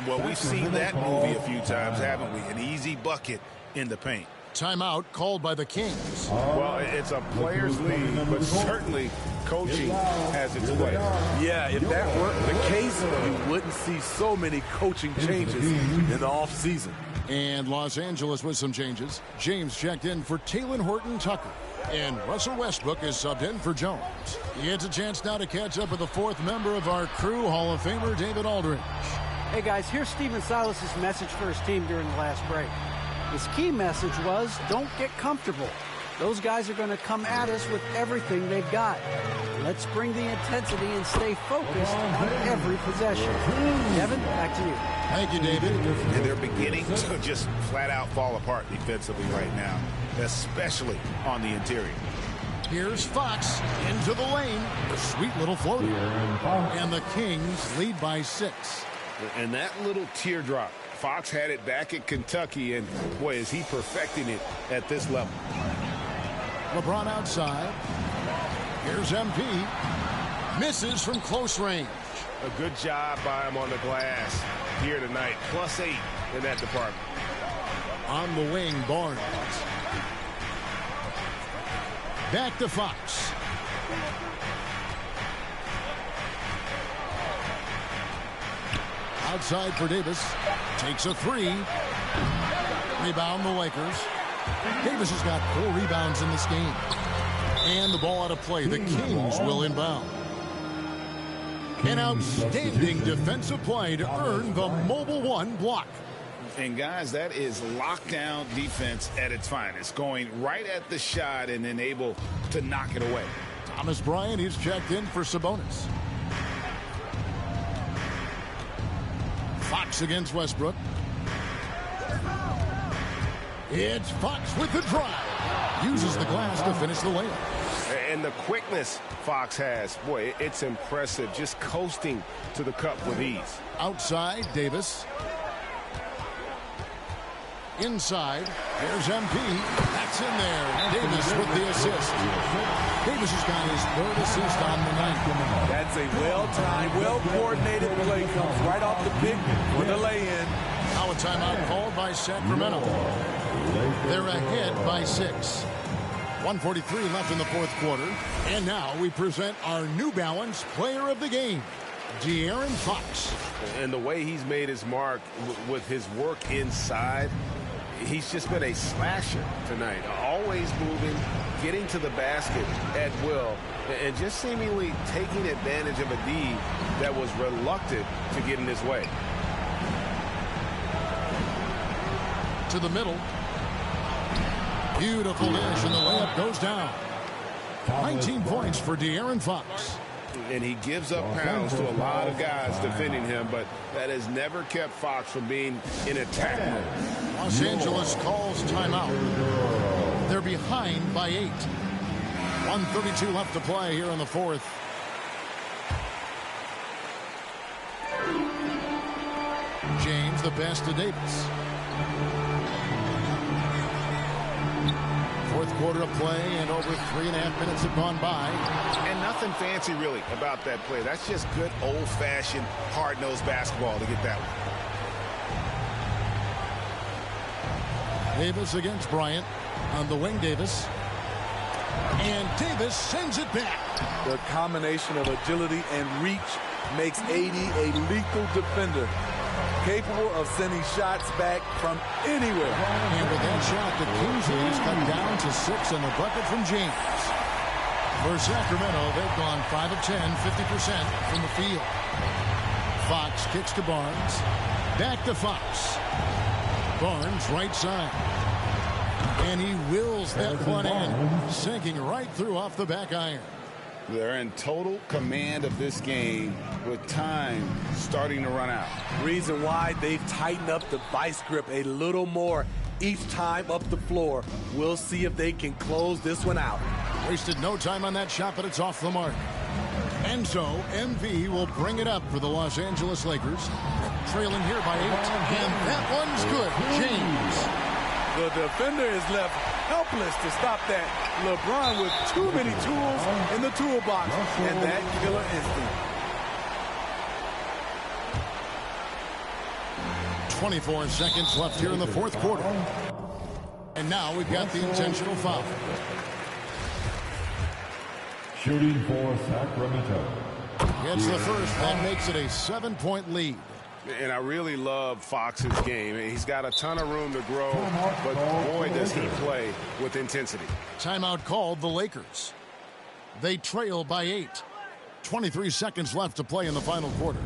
Well, we've seen that movie a few times, haven't we? An easy bucket in the paint. Timeout called by the Kings. Well, it's a players' league, but certainly coaching has its way. Yeah, if that weren't the case, you wouldn't see so many coaching changes in the offseason. And Los Angeles with some changes. James checked in for Talen Horton Tucker. And Russell Westbrook is subbed in for Jones. He gets a chance now to catch up with the fourth member of our crew, Hall of Famer David Aldridge. Hey guys, here's Stephen Silas's message for his team during the last break. His key message was, don't get comfortable. Those guys are going to come at us with everything they've got. Let's bring the intensity and stay focused on every possession. Kevin, back to you. Thank you, David. And they're beginning to just flat out fall apart defensively right now, especially on the interior. Here's Fox into the lane. Sweet little floater. And the Kings lead by 6. And that little teardrop. Fox had it back at Kentucky, and boy, is he perfecting it at this level. LeBron outside. Here's MP. Misses from close range. A good job by him on the glass here tonight. +8 in that department. On the wing, Barnes. Back to Fox. Outside for Davis. Takes a 3. Rebound the Lakers. Davis has got 4 rebounds in this game. And the ball out of play. The Kings will inbound. An outstanding defensive play to earn the Mobile One block. And guys, that is lockdown defense at its finest. Going right at the shot and then able to knock it away. Thomas Bryant is checked in for Sabonis. Fox against Westbrook. It's Fox with the drive. Uses the glass to finish the layup. And the quickness Fox has, boy, it's impressive. Just coasting to the cup with ease. Outside, Davis. Inside, here's MP. That's in there. Davis with the assist. Davis has got his 3rd assist on the night. That's a well-timed, well-coordinated play. Comes right off the pick for the lay-in. Now a timeout called by Sacramento. They're ahead by 6. 1:43 left in the 4th quarter. And now we present our New Balance Player of the Game, De'Aaron Fox. And the way he's made his mark with his work inside, he's just been a slasher tonight. Always moving, getting to the basket at will, and just seemingly taking advantage of a D that was reluctant to get in his way. To the middle. Beautiful dish, and the layup goes down. 19 points for De'Aaron Fox. And he gives up pounds to a lot of guys defending him, but that has never kept Fox from being in attack mode. Los Angeles calls timeout. They're behind by 8. 1:32 left to play here in the 4th. James, the pass to Davis. 4th quarter of play, and over 3.5 minutes have gone by. And nothing fancy really about that play. That's just good old-fashioned hard-nosed basketball to get that one. Davis against Bryant. On the wing, Davis. And Davis sends it back. The combination of agility and reach makes AD a lethal defender, capable of sending shots back from anywhere. And with that shot, the Kings lead cut down to 6 on the bucket from James. For Sacramento, they've gone 5 of 10, 50% from the field. Fox kicks to Barnes. Back to Fox. Barnes right side. And he wills that one in, sinking right through off the back iron. They're in total command of this game with time starting to run out. Reason why they've tightened up the vice grip a little more each time up the floor. We'll see if they can close this one out. Wasted no time on that shot, but it's off the mark. And so MV will bring it up for the Los Angeles Lakers. Trailing here by 8. And that one's good. James. The defender is left helpless to stop that. LeBron with too many tools in the toolbox. And that killer instinct. 24 seconds left here in the fourth quarter. And now we've got the intentional foul. Shooting for Sacramento. Gets the first. That makes it a 7-point lead. And I really love Fox's game. He's got a ton of room to grow, but boy, does he play with intensity. Timeout called the Lakers. They trail by 8. 23 seconds left to play in the final quarter.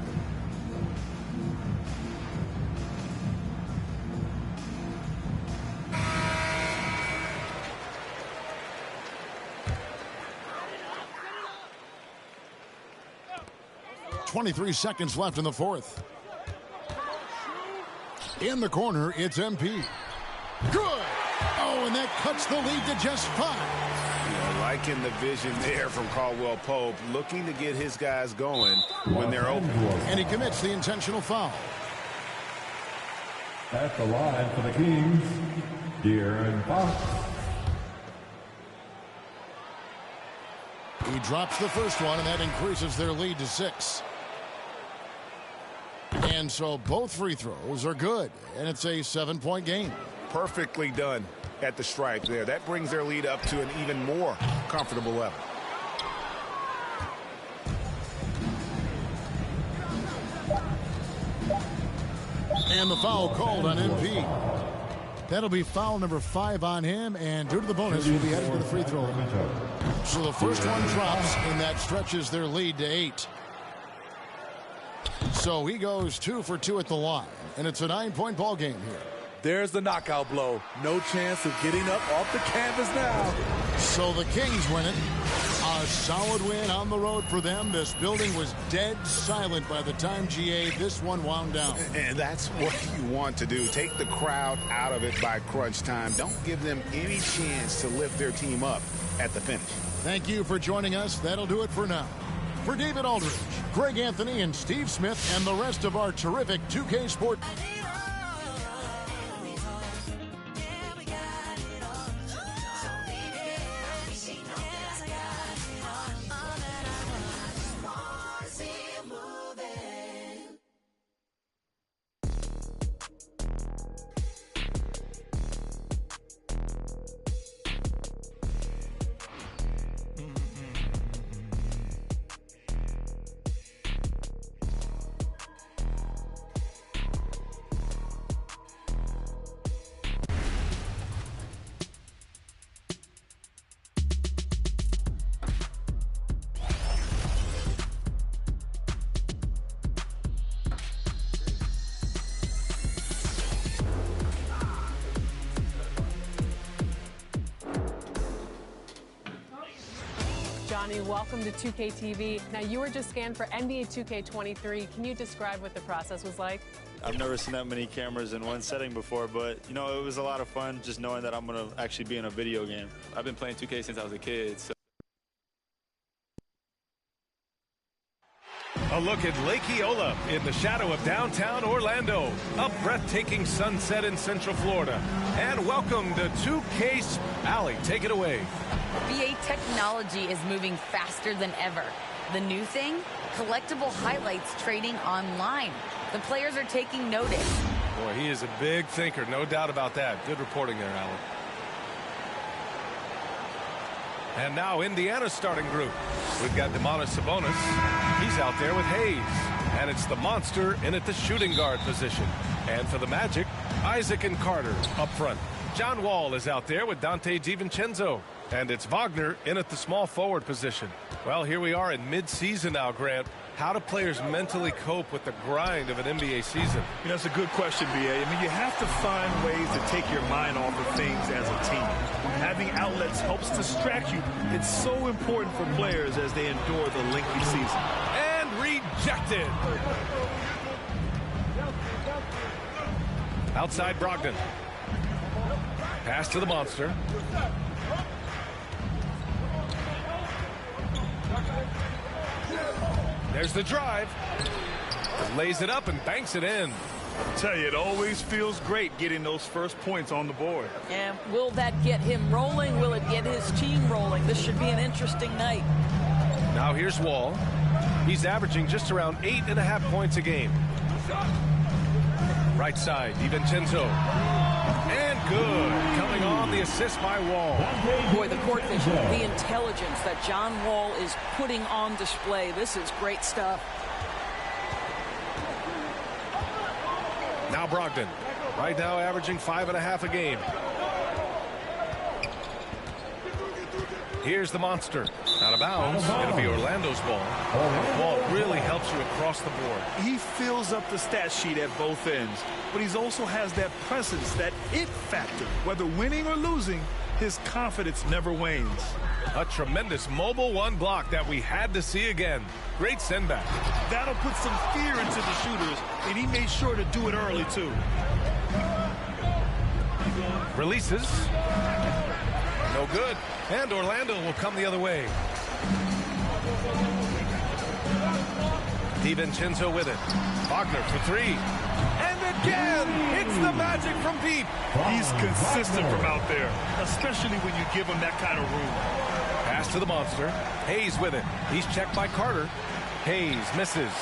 .23 seconds left in the fourth. In the corner, it's MP. Good! Oh, and that cuts the lead to just 5. Yeah, liking the vision there from Caldwell Pope, looking to get his guys going when they're open. And he commits the intentional foul. At the line for the Kings, De'Aaron Fox. He drops the first one, and that increases their lead to 6. And so both free throws are good, and it's a 7-point game. Perfectly done at the stripe there. That brings their lead up to an even more comfortable level. And the foul called on MP. That'll be foul number 5 on him, and due to the bonus, will be headed to the free throw line. So the first one drops, and that stretches their lead to 8. So he goes 2 for 2 at the line, and it's a 9-point ball game here. There's the knockout blow. No chance of getting up off the canvas now. So the Kings win it. A solid win on the road for them. This building was dead silent by the time this one wound down. And that's what you want to do. Take the crowd out of it by crunch time. Don't give them any chance to lift their team up at the finish. Thank you for joining us. That'll do it for now. For David Aldridge, Greg Anthony, and Steve Smith, and the rest of our terrific 2K Sport. Johnny, welcome to 2K TV. Now, you were just scanned for NBA 2K23. Can you describe what the process was like? I've never seen that many cameras in one setting before, but, you know, it was a lot of fun just knowing that I'm going to actually be in a video game. I've been playing 2K since I was a kid, so. A look at Lake Eola in the shadow of downtown Orlando. A breathtaking sunset in Central Florida. And welcome to 2K Alley. Take it away. VA technology is moving faster than ever. The new thing? Collectible highlights trading online. The players are taking notice. Boy, he is a big thinker, no doubt about that. Good reporting there, Alan. And now Indiana's starting group. We've got Domantas Sabonis. He's out there with Hayes. And it's the monster in at the shooting guard position. And for the Magic, Isaac and Carter up front. John Wall is out there with Dante DiVincenzo. And it's Wagner in at the small forward position. Well, here we are in mid-season now, Grant. How do players mentally cope with the grind of an NBA season? You know, that's a good question, B.A. I mean, you have to find ways to take your mind off of things as a team. Having outlets helps distract you. It's so important for players as they endure the lengthy season. And rejected. Outside Brogdon. Pass to the monster. There's the drive. Lays it up and banks it in. I tell you, it always feels great getting those first points on the board. And will that get him rolling? Will it get his team rolling? This should be an interesting night. Now here's Wall. He's averaging just around 8.5 points a game. Right side, DiVincenzo. And good. Coming on the assist by Wall. Boy, the court vision, the intelligence that John Wall is putting on display. This is great stuff. Now Brogdon. Right now averaging 5.5 a game. Here's the monster. Out of bounds. It'll be Orlando's ball. The ball really helps you across the board. He fills up the stat sheet at both ends, but he also has that presence, that it factor. Whether winning or losing, his confidence never wanes. A tremendous mobile one block that we had to see again. Great send back. That'll put some fear into the shooters, and he made sure to do it early, too. Releases. No good. And Orlando will come the other way. DiVincenzo with it. Wagner for three. And again, it's the magic from deep. He's consistent from out there, especially when you give him that kind of room. Pass to the monster. Hayes with it. He's checked by Carter. Hayes misses.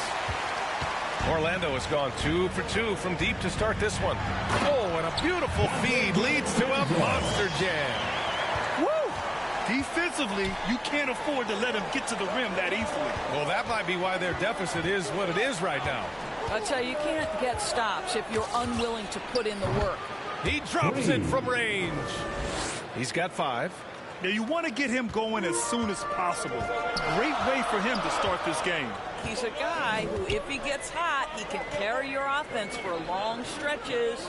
Orlando has gone 2 for 2 from deep to start this one. Oh, and a beautiful feed leads to a monster jam. Defensively, you can't afford to let him get to the rim that easily. Well, that might be why their deficit is what it is right now. I tell you, you can't get stops if you're unwilling to put in the work. He drops it from range. He's got 5. Now, you want to get him going as soon as possible. Great way for him to start this game. He's a guy who, if he gets hot, he can carry your offense for long stretches.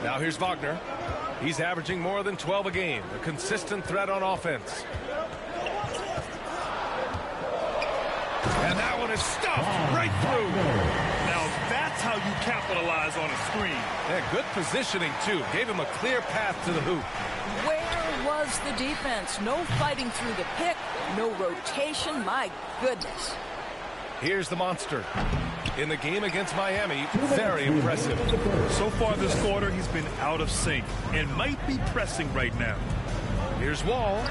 Now here's Wagner. He's averaging more than 12 a game. A consistent threat on offense. And that one is stuffed right through. Now that's how you capitalize on a screen. Yeah, good positioning, too. Gave him a clear path to the hoop. Where was the defense? No fighting through the pick. No rotation. My goodness. Here's the monster. In the game against Miami, very impressive. So far this quarter, he's been out of sync and might be pressing right now. Here's Wall.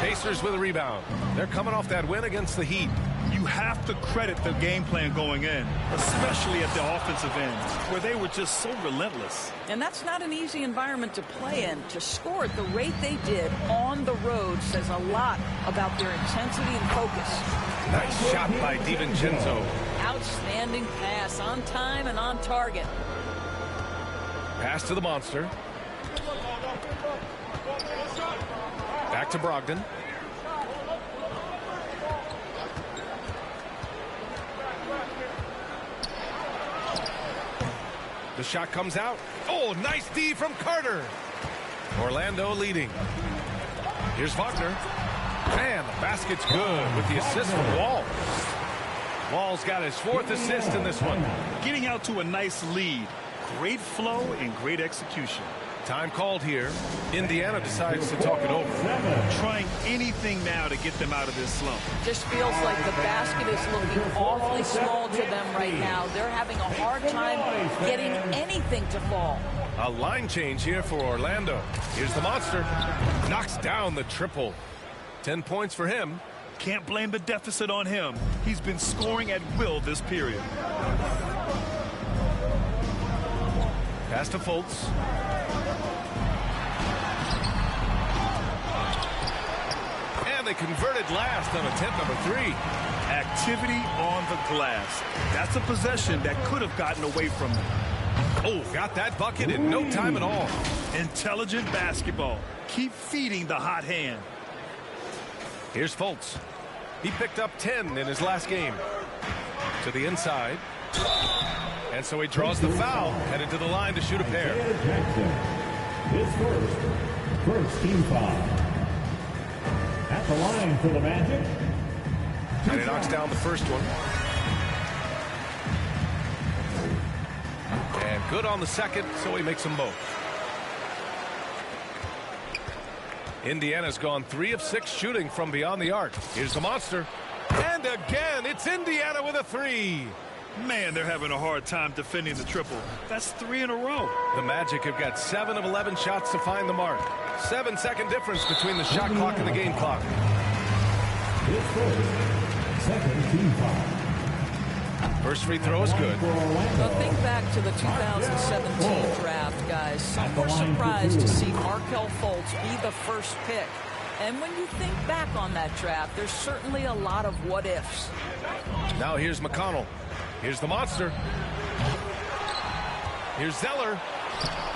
Pacers with a rebound. They're coming off that win against the Heat. You have to credit the game plan going in, especially at the offensive end, where they were just so relentless. And that's not an easy environment to play in. To score at the rate they did on the road says a lot about their intensity and focus. Nice shot by DiVincenzo. Outstanding pass, on time and on target. Pass to the monster. Back to Brogdon. The shot comes out. Oh, nice D from Carter. Orlando leading. Here's Wagner. Man, the basket's good with the assist from Wall. Wall's got his 4th assist in this one. Getting out to a nice lead. Great flow and great execution. Time called here. Indiana decides to talk it over. Trying anything now to get them out of this slump. Just feels like the basket is looking awfully small to them right now. They're having a hard time getting anything to fall. A line change here for Orlando. Here's the monster. Knocks down the triple. 10 points for him. Can't blame the deficit on him. He's been scoring at will this period. Pass to Fultz. And they converted last on attempt number 3. Activity on the glass. That's a possession that could have gotten away from them. Oh, got that bucket in no time at all. Intelligent basketball. Keep feeding the hot hand. Here's Fultz. He picked up 10 in his last game. To the inside. And so he draws the foul, headed to the line to shoot a pair. His first team foul. At the line for the Magic. And he knocks down the first one. And good on the second, so he makes them both. Indiana's gone 3 of 6 shooting from beyond the arc. Here's the monster. And again, it's Indiana with a 3. Man, they're having a hard time defending the triple. That's 3 in a row. The Magic have got 7 of 11 shots to find the mark. 7-second difference between the shot clock and the game clock. Second team foul. First free throw is good. Well, think back to the 2017 draft, guys. Some were surprised to see Markelle Fultz be the first pick. And when you think back on that draft, there's certainly a lot of what-ifs. Now here's McConnell. Here's the monster. Here's Zeller.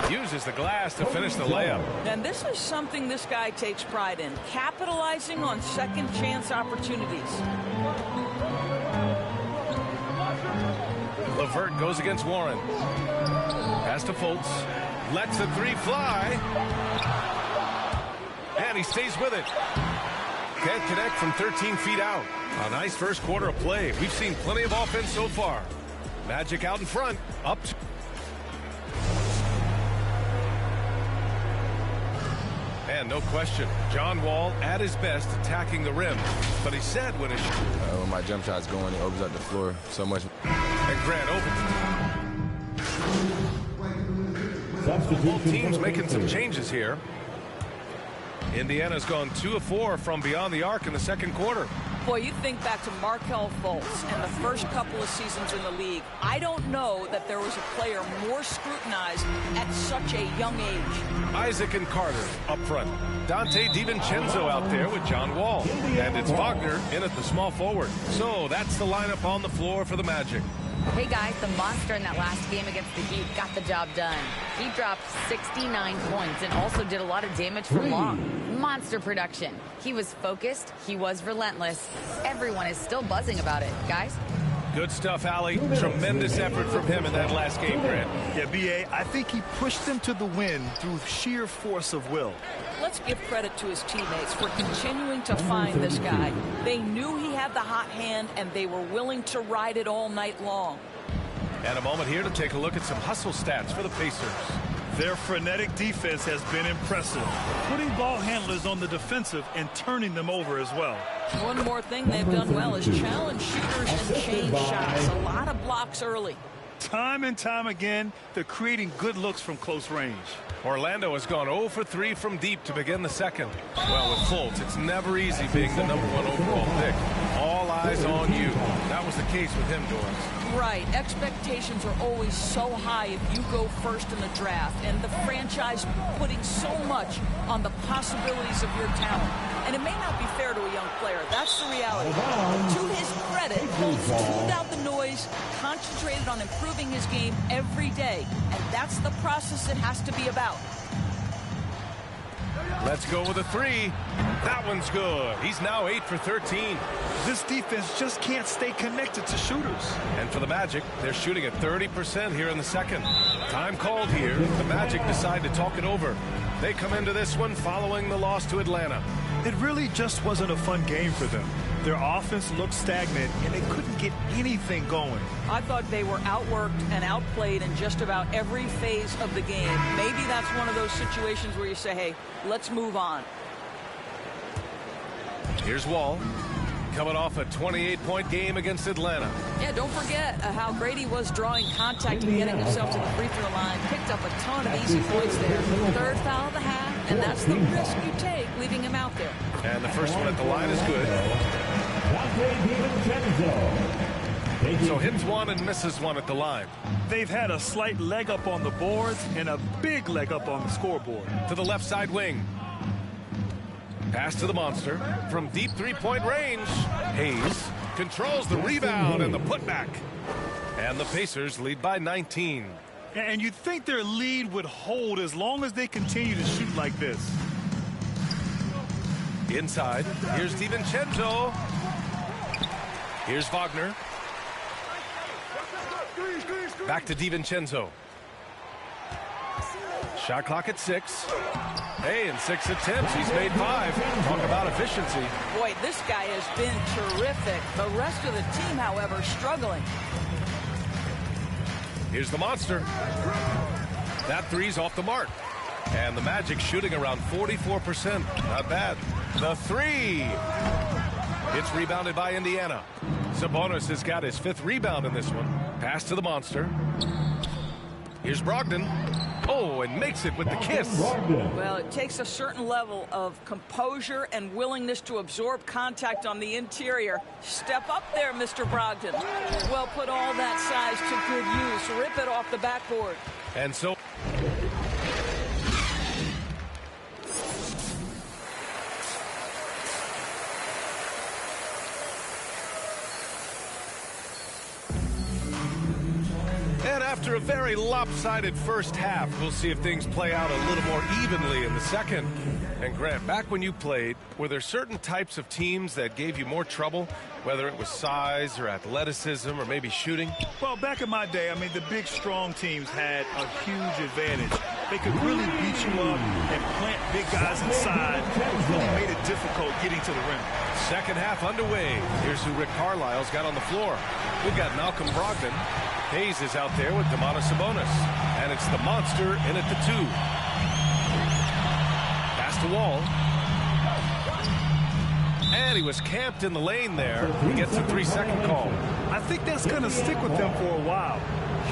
Uses the glass to finish the layup. And this is something this guy takes pride in, capitalizing on second chance opportunities. LeVert goes against Warren. Pass to Fultz. Lets the 3 fly. And he stays with it. Can't connect from 13 feet out. A nice first quarter of play. We've seen plenty of offense so far. Magic out in front. Up to... And no question, John Wall at his best attacking the rim. But he said when when my jump shot's going, it opens up the floor so much. And Grant opens. Both teams making some changes here. Indiana's gone 2 of 4 from beyond the arc in the second quarter. Boy, you think back to Markelle Fultz and the first couple of seasons in the league. I don't know that there was a player more scrutinized at such a young age. Isaac and Carter up front. Dante DiVincenzo out there with John Wall. And it's Wagner in at the small forward. So that's the lineup on the floor for the Magic. Hey guys, the monster in that last game against the Heat got the job done. He dropped 69 points and also did a lot of damage from long. Monster production. He was focused. He was relentless. Everyone is still buzzing about it, guys. Good stuff, Allie. Tremendous effort from him in that last game, Grant. Yeah, B.A., I think he pushed them to the win through sheer force of will. Let's give credit to his teammates for continuing to find this guy. They knew he had the hot hand, and they were willing to ride it all night long. And a moment here to take a look at some hustle stats for the Pacers. Their frenetic defense has been impressive, putting ball handlers on the defensive and turning them over as well. One more thing they've done well is challenge shooters and change shots. A lot of blocks early. Time and time again, they're creating good looks from close range. Orlando has gone 0 for 3 from deep to begin the second. Well, with Fultz, it's never easy being the #1 overall pick. All eyes on you. That was the case with him, Doris. Right. Expectations are always so high if you go first in the draft, and the franchise putting so much on the possibilities of your talent. And it may not be fair to a young player. That's the reality. To his credit, Fultz tuned out the noise, concentrated on improving his game every day. And that's the process it has to be about. Let's go with a 3. That one's good. He's now 8 for 13. This defense just can't stay connected to shooters. And for the Magic, they're shooting at 30% here in the second. Time called here. The Magic decide to talk it over. They come into this one following the loss to Atlanta. It really just wasn't a fun game for them. Their offense looked stagnant, and they couldn't get anything going. I thought they were outworked and outplayed in just about every phase of the game. Maybe that's one of those situations where you say, hey, let's move on. Here's Wall, coming off a 28-point game against Atlanta. Yeah, don't forget how great he was drawing contact and getting himself to the free throw line. Picked up a ton of easy points there. Third foul of the half, and that's the risk you take, leaving him out there. And the first one at the line is good. So hits one and misses one at the line. They've had a slight leg up on the boards and a big leg up on the scoreboard. To the left side wing. Pass to the monster from deep three-point range. Hayes controls the rebound and the putback. And the Pacers lead by 19. And you'd think their lead would hold as long as they continue to shoot like this. Inside, here's DiVincenzo. Here's Wagner. Back to DiVincenzo. Shot clock at 6. Hey, in 6 attempts, he's made 5. Talk about efficiency. Boy, this guy has been terrific. The rest of the team, however, struggling. Here's the monster. That three's off the mark. And the Magic shooting around 44%. Not bad. The 3. It's rebounded by Indiana. Sabonis has got his 5th rebound in this one. Pass to the monster. Here's Brogdon. Oh, and makes it with the kiss. Well, it takes a certain level of composure and willingness to absorb contact on the interior. Step up there, Mr. Brogdon. Well, put all that size to good use. Rip it off the backboard. And so... And after a very lopsided first half, we'll see if things play out a little more evenly in the second. And Grant, back when you played, were there certain types of teams that gave you more trouble, whether it was size or athleticism or maybe shooting? Well, back in my day, I mean, the big, strong teams had a huge advantage. They could really beat you up and plant big guys inside. It really made it difficult getting to the rim. Second half underway. Here's who Rick Carlisle's got on the floor. We've got Malcolm Brogdon. Hayes is out there with Domantas Sabonis. And it's the monster in at the 2. Pass to Wall. And he was camped in the lane there. He gets a 3-second call. I think that's going to stick with them for a while.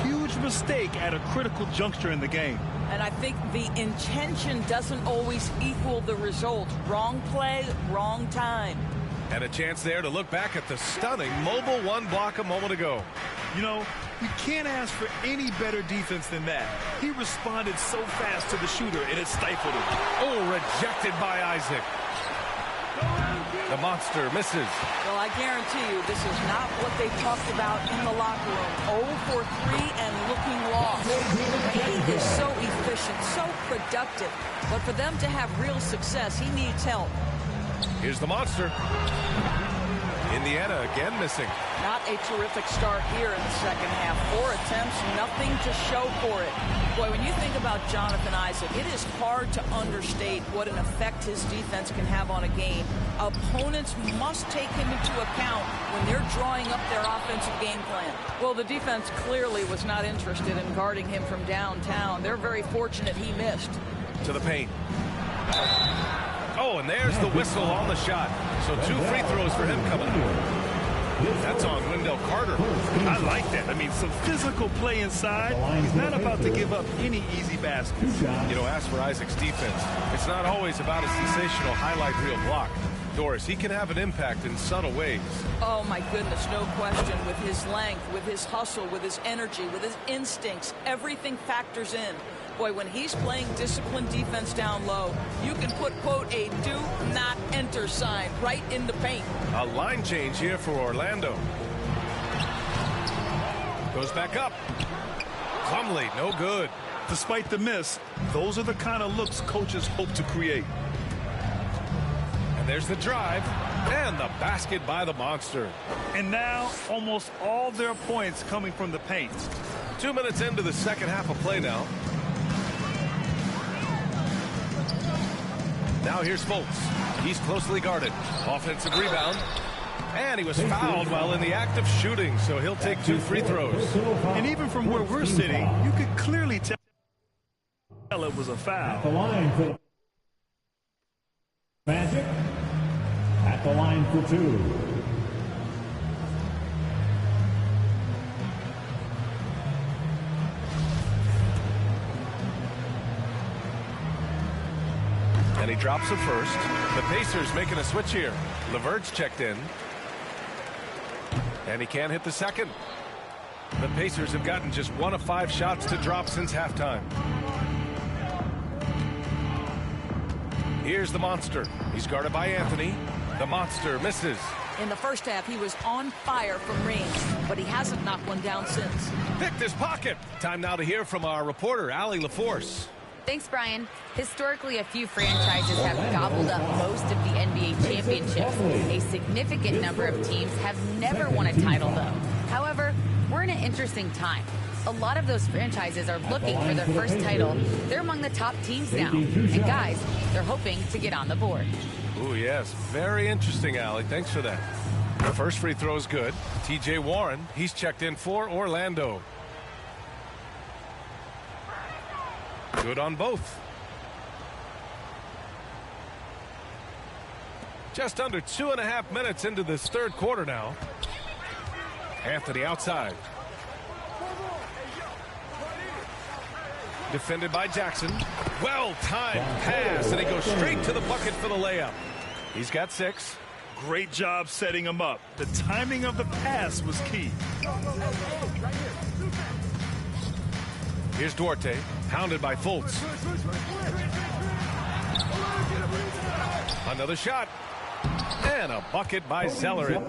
Huge mistake at a critical juncture in the game. And I think the intention doesn't always equal the result. Wrong play, wrong time. And a chance there to look back at the stunning mobile 1 block a moment ago. You know, you can't ask for any better defense than that. He responded so fast to the shooter, and it stifled him. Oh, rejected by Isaac. The monster misses. Well, I guarantee you this is not what they talked about in the locker room. 0 for 3 and looking lost. He is so efficient, so productive. But for them to have real success, he needs help. Here's the monster. Indiana again missing. Not a terrific start here in the second half. 4 attempts, nothing to show for it. Boy, when you think about Jonathan Isaac, it is hard to understate what an effect his defense can have on a game. Opponents must take him into account when they're drawing up their offensive game plan. Well, the defense clearly was not interested in guarding him from downtown. They're very fortunate he missed. To the paint. Oh, and there's the whistle on the shot. So 2 free throws for him coming up. That's on Wendell Carter. I like that. I mean, some physical play inside. He's not about to give up any easy baskets. You know, as for Isaac's defense, it's not always about a sensational highlight reel block. Doris, he can have an impact in subtle ways. Oh, my goodness, no question. With his length, with his hustle, with his energy, with his instincts, everything factors in. Boy, when he's playing disciplined defense down low, you can put, quote, a do not enter sign right in the paint. A line change here for Orlando. Goes back up. Plumlee, no good. Despite the miss, those are the kind of looks coaches hope to create. And there's the drive and the basket by the monster. And now almost all their points coming from the paint. 2 minutes into the second half of play now. Now here's Fultz. He's closely guarded. Offensive rebound. And he was fouled while in the act of shooting, so he'll take 2 free throws. And even from where we're sitting, you could clearly tell it was a foul. At the line for Magic. At the line for 2. And he drops it first. The Pacers making a switch here. LeVert's checked in. And he can't hit the second. The Pacers have gotten just 1 of 5 shots to drop since halftime. Here's the monster. He's guarded by Anthony. The monster misses. In the first half, he was on fire from range, but he hasn't knocked one down since. Picked his pocket. Time now to hear from our reporter, Allie LaForce. Thanks, Brian. Historically, a few franchises have gobbled up most of the NBA championships championships. A significant number of teams have never won a title, though. However, we're in an interesting time. A lot of those franchises are looking for their first title. They're among the top teams now. And guys, they're hoping to get on the board. Oh, yes. Very interesting, Allie. Thanks for that. The first free throw is good. TJ Warren, he's checked in for Orlando. Good on both. Just under 2.5 minutes into this third quarter now. Anthony outside. Defended by Jackson. Well-timed pass, and he goes straight to the bucket for the layup. He's got 6. Great job setting him up. The timing of the pass was key. Here's Duarte, pounded by Fultz. Another shot. And a bucket by Zellerin.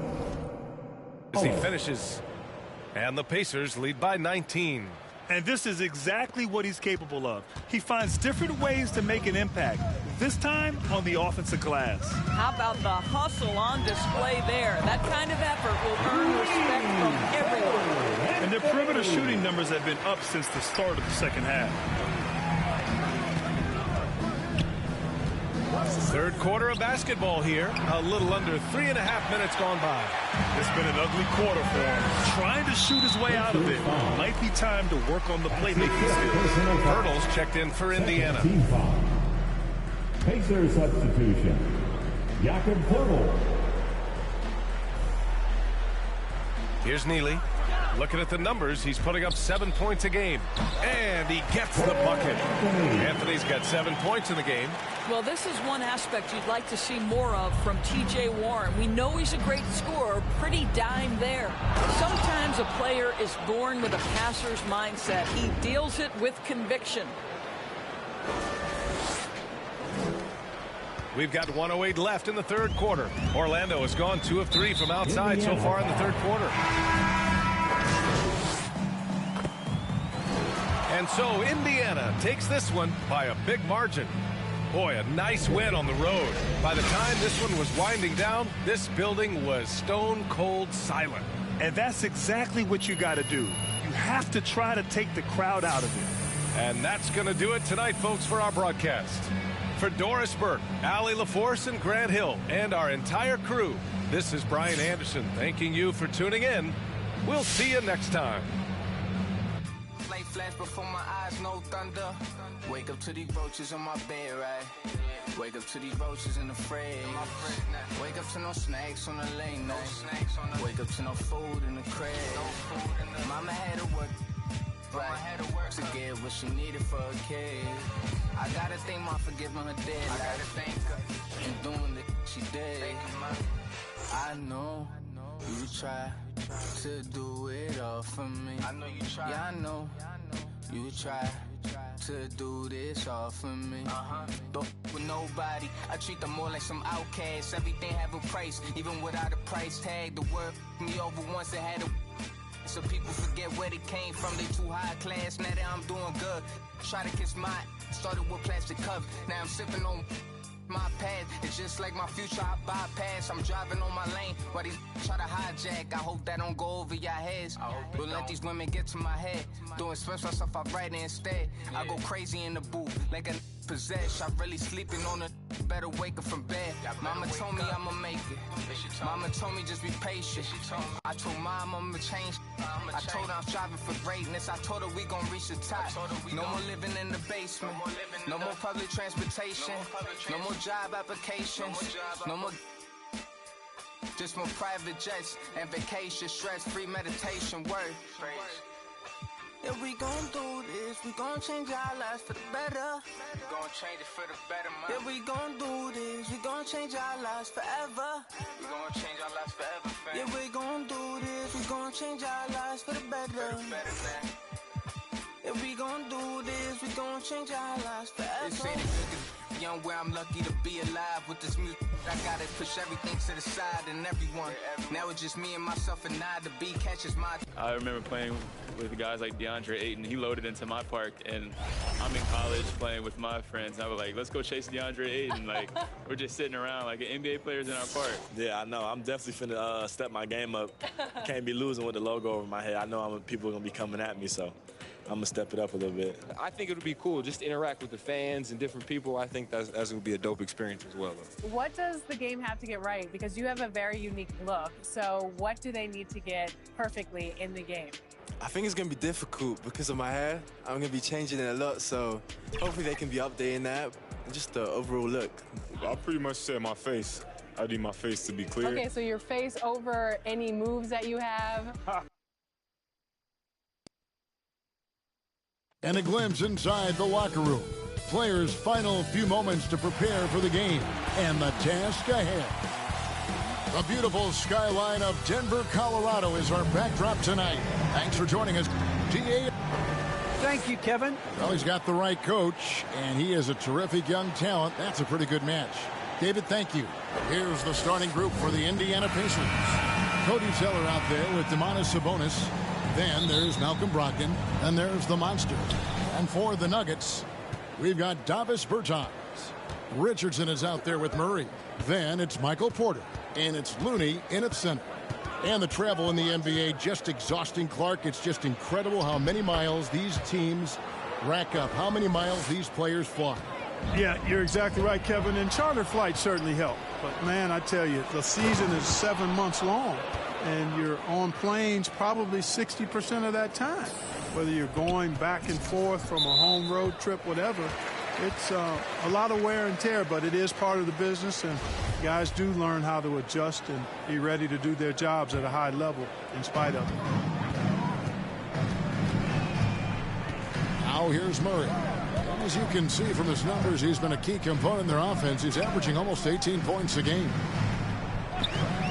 As he finishes. And the Pacers lead by 19. And this is exactly what he's capable of. He finds different ways to make an impact, this time on the offensive glass. How about the hustle on display there? That kind of effort will earn respect from everyone. And their perimeter shooting numbers have been up since the start of the second half. Third quarter of basketball here. A little under 3.5 minutes gone by. It's been an ugly quarter for him. Trying to shoot his way out of it. Might be time to work on the playmaking skills. Hurdles checked in for Indiana. Pacer substitution. Jakob Poeltl. Here's Neely. Looking at the numbers, he's putting up 7 points a game. And he gets the bucket. Anthony's got 7 points in the game. Well, this is one aspect you'd like to see more of from T.J. Warren. We know he's a great scorer, pretty dime there. Sometimes a player is born with a passer's mindset. He deals it with conviction. We've got 1:08 left in the third quarter. Orlando has gone 2 of 3 from outside so far in the third quarter. And so Indiana takes this one by a big margin. Boy, a nice win on the road. By the time this one was winding down, this building was stone cold silent. And that's exactly what you got to do. You have to try to take the crowd out of it. And that's going to do it tonight, folks, for our broadcast. For Doris Burke, Allie LaForce, and Grant Hill, and our entire crew, this is Brian Anderson thanking you for tuning in. We'll see you next time. Flash before my eyes, no thunder. Wake up to these roaches on my bed, right? Wake up to these roaches in the fridge. Wake up to no snacks on the lane, no snacks on the. Wake up to no food in the crib. Mama had to work, right? To get what she needed for a kid. I gotta thank Mom for giving her dead. I gotta thank her and doing the she did. I know you try to do it all for me. I know you try. Yeah, I know you try to do this all for me. Don't with nobody. I treat them more like some outcasts. Everything have a price, even without a price tag. The word me over once it had a. So people forget where they came from. They too high class. Now that I'm doing good, try to kiss my. Started with plastic cups. Now I'm sipping on. My path, it's just like my future I bypass. I'm driving on my lane while these try to hijack. I hope that don't go over your heads. But let these women get to my head. Doing special stuff I write instead. I go crazy in the booth like a possessed. I really sleeping on a better wake up from bed. Mama told me I'ma make it. Mama told me just be patient. I told Mom I'ma change. I told her I'm striving for greatness. I told her we gon' reach the top. No more living in the basement. No more public transportation. No more job applications. No more. Just more private jets and vacation. Stress-free meditation. Work. Yeah, we gon' do this. We gon' change our lives for the better. We gon' change it for the better, man. Yeah, we gon' do this. We gon' change our lives forever. We gon' change our lives forever, fam. Yeah, we gon' do this. We gon' change our lives for the better. Yeah, we gon' do this. We gon' change our lives forever. young where I'm lucky to be alive with this music. I gotta push everything to the side and everyone. Now it's just me and myself and I. The beat catches my. I remember playing with guys like DeAndre Ayton. He loaded into my park, and I'm in college playing with my friends. And I was like, let's go chase DeAndre Ayton. Like, we're just sitting around like NBA players in our park. Yeah, I know. I'm definitely finna step my game up. Can't be losing with the logo over my head. I know people are gonna be coming at me, so I'm gonna step it up a little bit. I think it would be cool just to interact with the fans and different people. I think that's gonna be a dope experience as well. What does the game have to get right? Because you have a very unique look. So what do they need to get perfectly in the game? I think it's gonna be difficult because of my hair. I'm gonna be changing it a lot, so hopefully they can be updating that. And just the overall look. I pretty much said my face. I need my face to be clear. Okay, so your face over any moves that you have. And a glimpse inside the locker room. Players' final few moments to prepare for the game and the task ahead. The beautiful skyline of Denver, Colorado is our backdrop tonight. Thanks for joining us. DA. Thank you, Kevin. Well, he's got the right coach, and he is a terrific young talent. That's a pretty good match. David, thank you. Here's the starting group for the Indiana Pacers. Cody Zeller out there with Domantas Sabonis. Then there's Malcolm Brogdon, and there's the Monster. And for the Nuggets, we've got Davis Bertans. Richardson is out there with Murray. Then it's Michael Porter, and it's Looney in at center. And the travel in the NBA just exhausting, Clark. It's just incredible how many miles these teams rack up, how many miles these players fly. Yeah, you're exactly right, Kevin. And charter flights certainly help. But, man, I tell you, the season is 7 months long. And you're on planes probably 60% of that time. Whether you're going back and forth from a home road trip, whatever, it's a lot of wear and tear, but it is part of the business, and guys do learn how to adjust and be ready to do their jobs at a high level in spite of it. Now here's Murray. As you can see from his numbers, he's been a key component in their offense. He's averaging almost 18 points a game.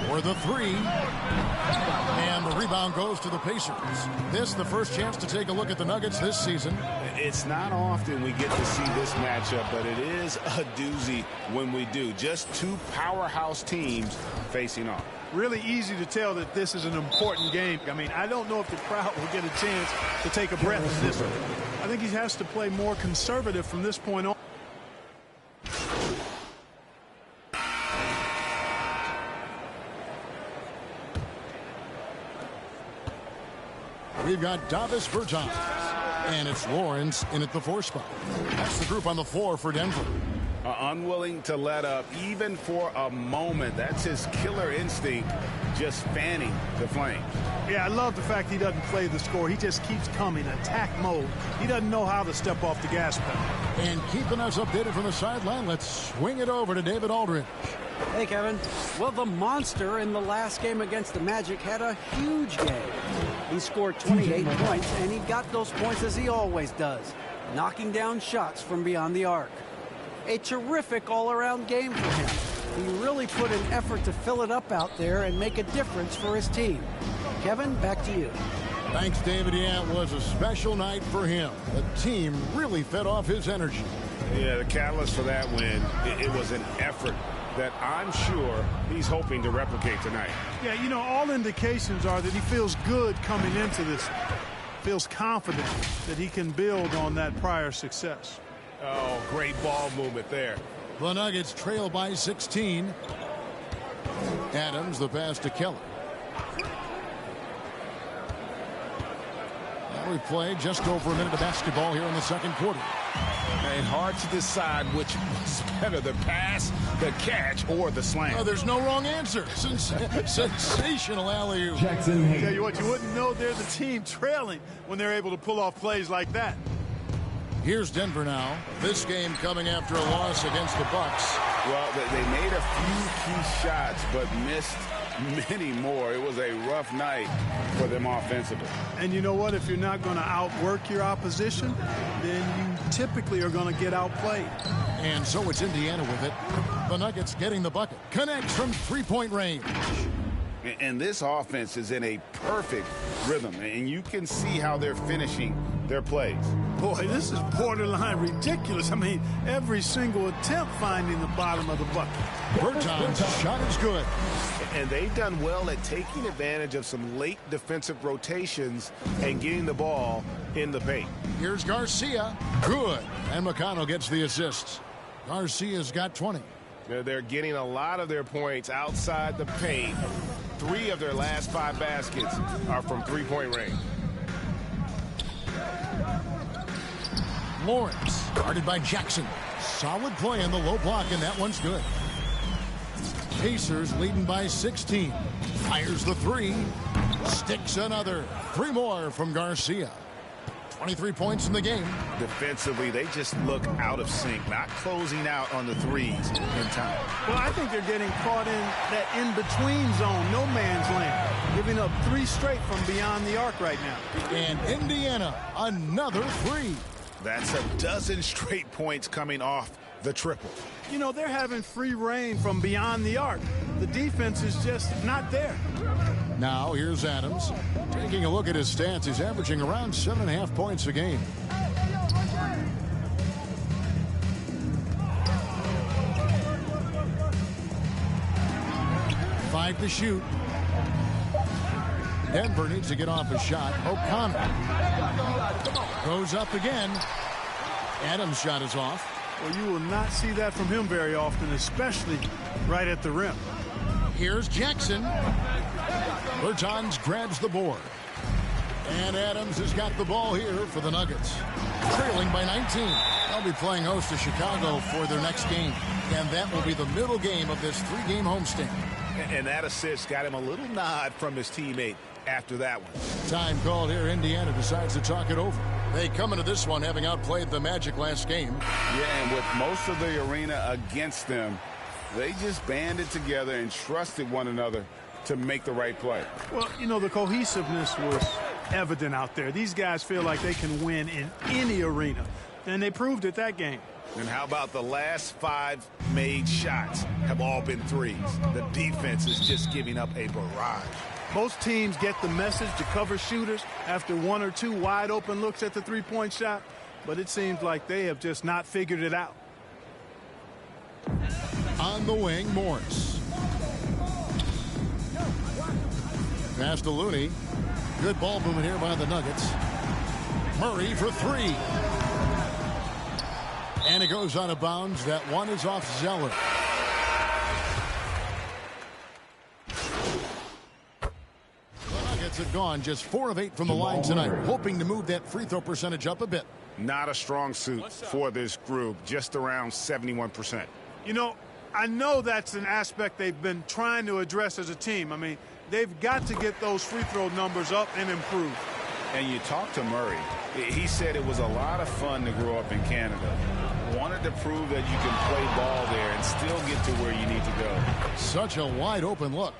For the three. And the rebound goes to the Pacers. This the first chance to take a look at the Nuggets this season. It's not often we get to see this matchup, but it is a doozy when we do. Just two powerhouse teams facing off. Really easy to tell that this is an important game. I mean, I don't know if the crowd will get a chance to take a breath in this one. I think he has to play more conservative from this point on. We've got Davis Bertans, and it's Lawrence in at the 4 spot. That's the group on the floor for Denver. Unwilling to let up even for a moment. That's his killer instinct, just fanning the flames. Yeah, I love the fact he doesn't play the score. He just keeps coming, attack mode. He doesn't know how to step off the gas pedal. And keeping us updated from the sideline, let's swing it over to David Aldridge. Hey, Kevin. Well, the Monster in the last game against the Magic had a huge game. He scored 28 points, and he got those points as he always does, knocking down shots from beyond the arc. A terrific all-around game for him. He really put an effort to fill it up out there and make a difference for his team. Kevin, back to you. Thanks, David. Yeah, it was a special night for him. The team really fed off his energy. Yeah, the catalyst for that win, it was an effort that I'm sure he's hoping to replicate tonight. Yeah, you know, all indications are that he feels good coming into this, feels confident that he can build on that prior success. Oh, great ball movement there. The Nuggets trail by 16. Adams, the pass to Keller. Now we play just over a minute of basketball here in the second quarter. And hard to decide which was better, the pass, the catch, or the slam. Oh, there's no wrong answer. Sensational alley-oop. Tell you what, you wouldn't know they're the team trailing when they're able to pull off plays like that. Here's Denver now. This game coming after a loss against the Bucks. Well, they made a few key shots, but missed many more. It was a rough night for them offensively. And you know what? If you're not going to outwork your opposition, then you typically are going to get outplayed. And so it's Indiana with it. The Nuggets getting the bucket. Connects from three-point range. And this offense is in a perfect rhythm. And you can see how they're finishing their plays. Boy, this is borderline ridiculous. I mean, every single attempt finding the bottom of the bucket. Berton's shot is good. And they've done well at taking advantage of some late defensive rotations and getting the ball in the paint. Here's Garcia. Good. And McConnell gets the assists. Garcia's got 20. They're getting a lot of their points outside the paint. 3 of their last 5 baskets are from three-point range. Lawrence, guarded by Jackson. Solid play in the low block, and that one's good. Pacers leading by 16. Fires the 3. Sticks another. 3 more from Garcia. 23 points in the game. Defensively, they just look out of sync, not closing out on the threes in time. Well, I think they're getting caught in that in-between zone, no man's land, giving up 3 straight from beyond the arc right now. And Indiana, another 3. That's a dozen straight points coming off the triple. You know, they're having free reign from beyond the arc. The defense is just not there. Now, here's Adams. Taking a look at his stats, he's averaging around 7.5 points a game. Five to shoot. Denver needs to get off a shot. O'Connor goes up again. Adams' shot is off. Well, you will not see that from him very often, especially right at the rim. Here's Jackson. Bertans grabs the board. And Adams has got the ball here for the Nuggets. Trailing by 19. They'll be playing host to Chicago for their next game. And that will be the middle game of this 3-game homestand. And that assist got him a little nod from his teammate after that one. Time called here. Indiana decides to talk it over. They come into this one having outplayed the Magic last game. Yeah, and with most of the arena against them, they just banded together and trusted one another to make the right play. Well, you know, the cohesiveness was evident out there. These guys feel like they can win in any arena, and they proved it that game. And how about the last 5 made shots have all been threes? The defense is just giving up a barrage. Most teams get the message to cover shooters after 1 or 2 wide open looks at the three-point shot, but it seems like they have just not figured it out. On the wing, Morris. Pass to Looney. Good ball movement here by the Nuggets. Murray for 3. And it goes out of bounds. That one is off Zeller. The Nuggets have gone just 4 of 8 from the line tonight, hoping to move that free throw percentage up a bit. Not a strong suit for this group, just around 71%. You know, I know that's an aspect they've been trying to address as a team. I mean, they've got to get those free throw numbers up and improve. And you talk to Murray. He said it was a lot of fun to grow up in Canada. Wanted to prove that you can play ball there and still get to where you need to go. Such a wide open look.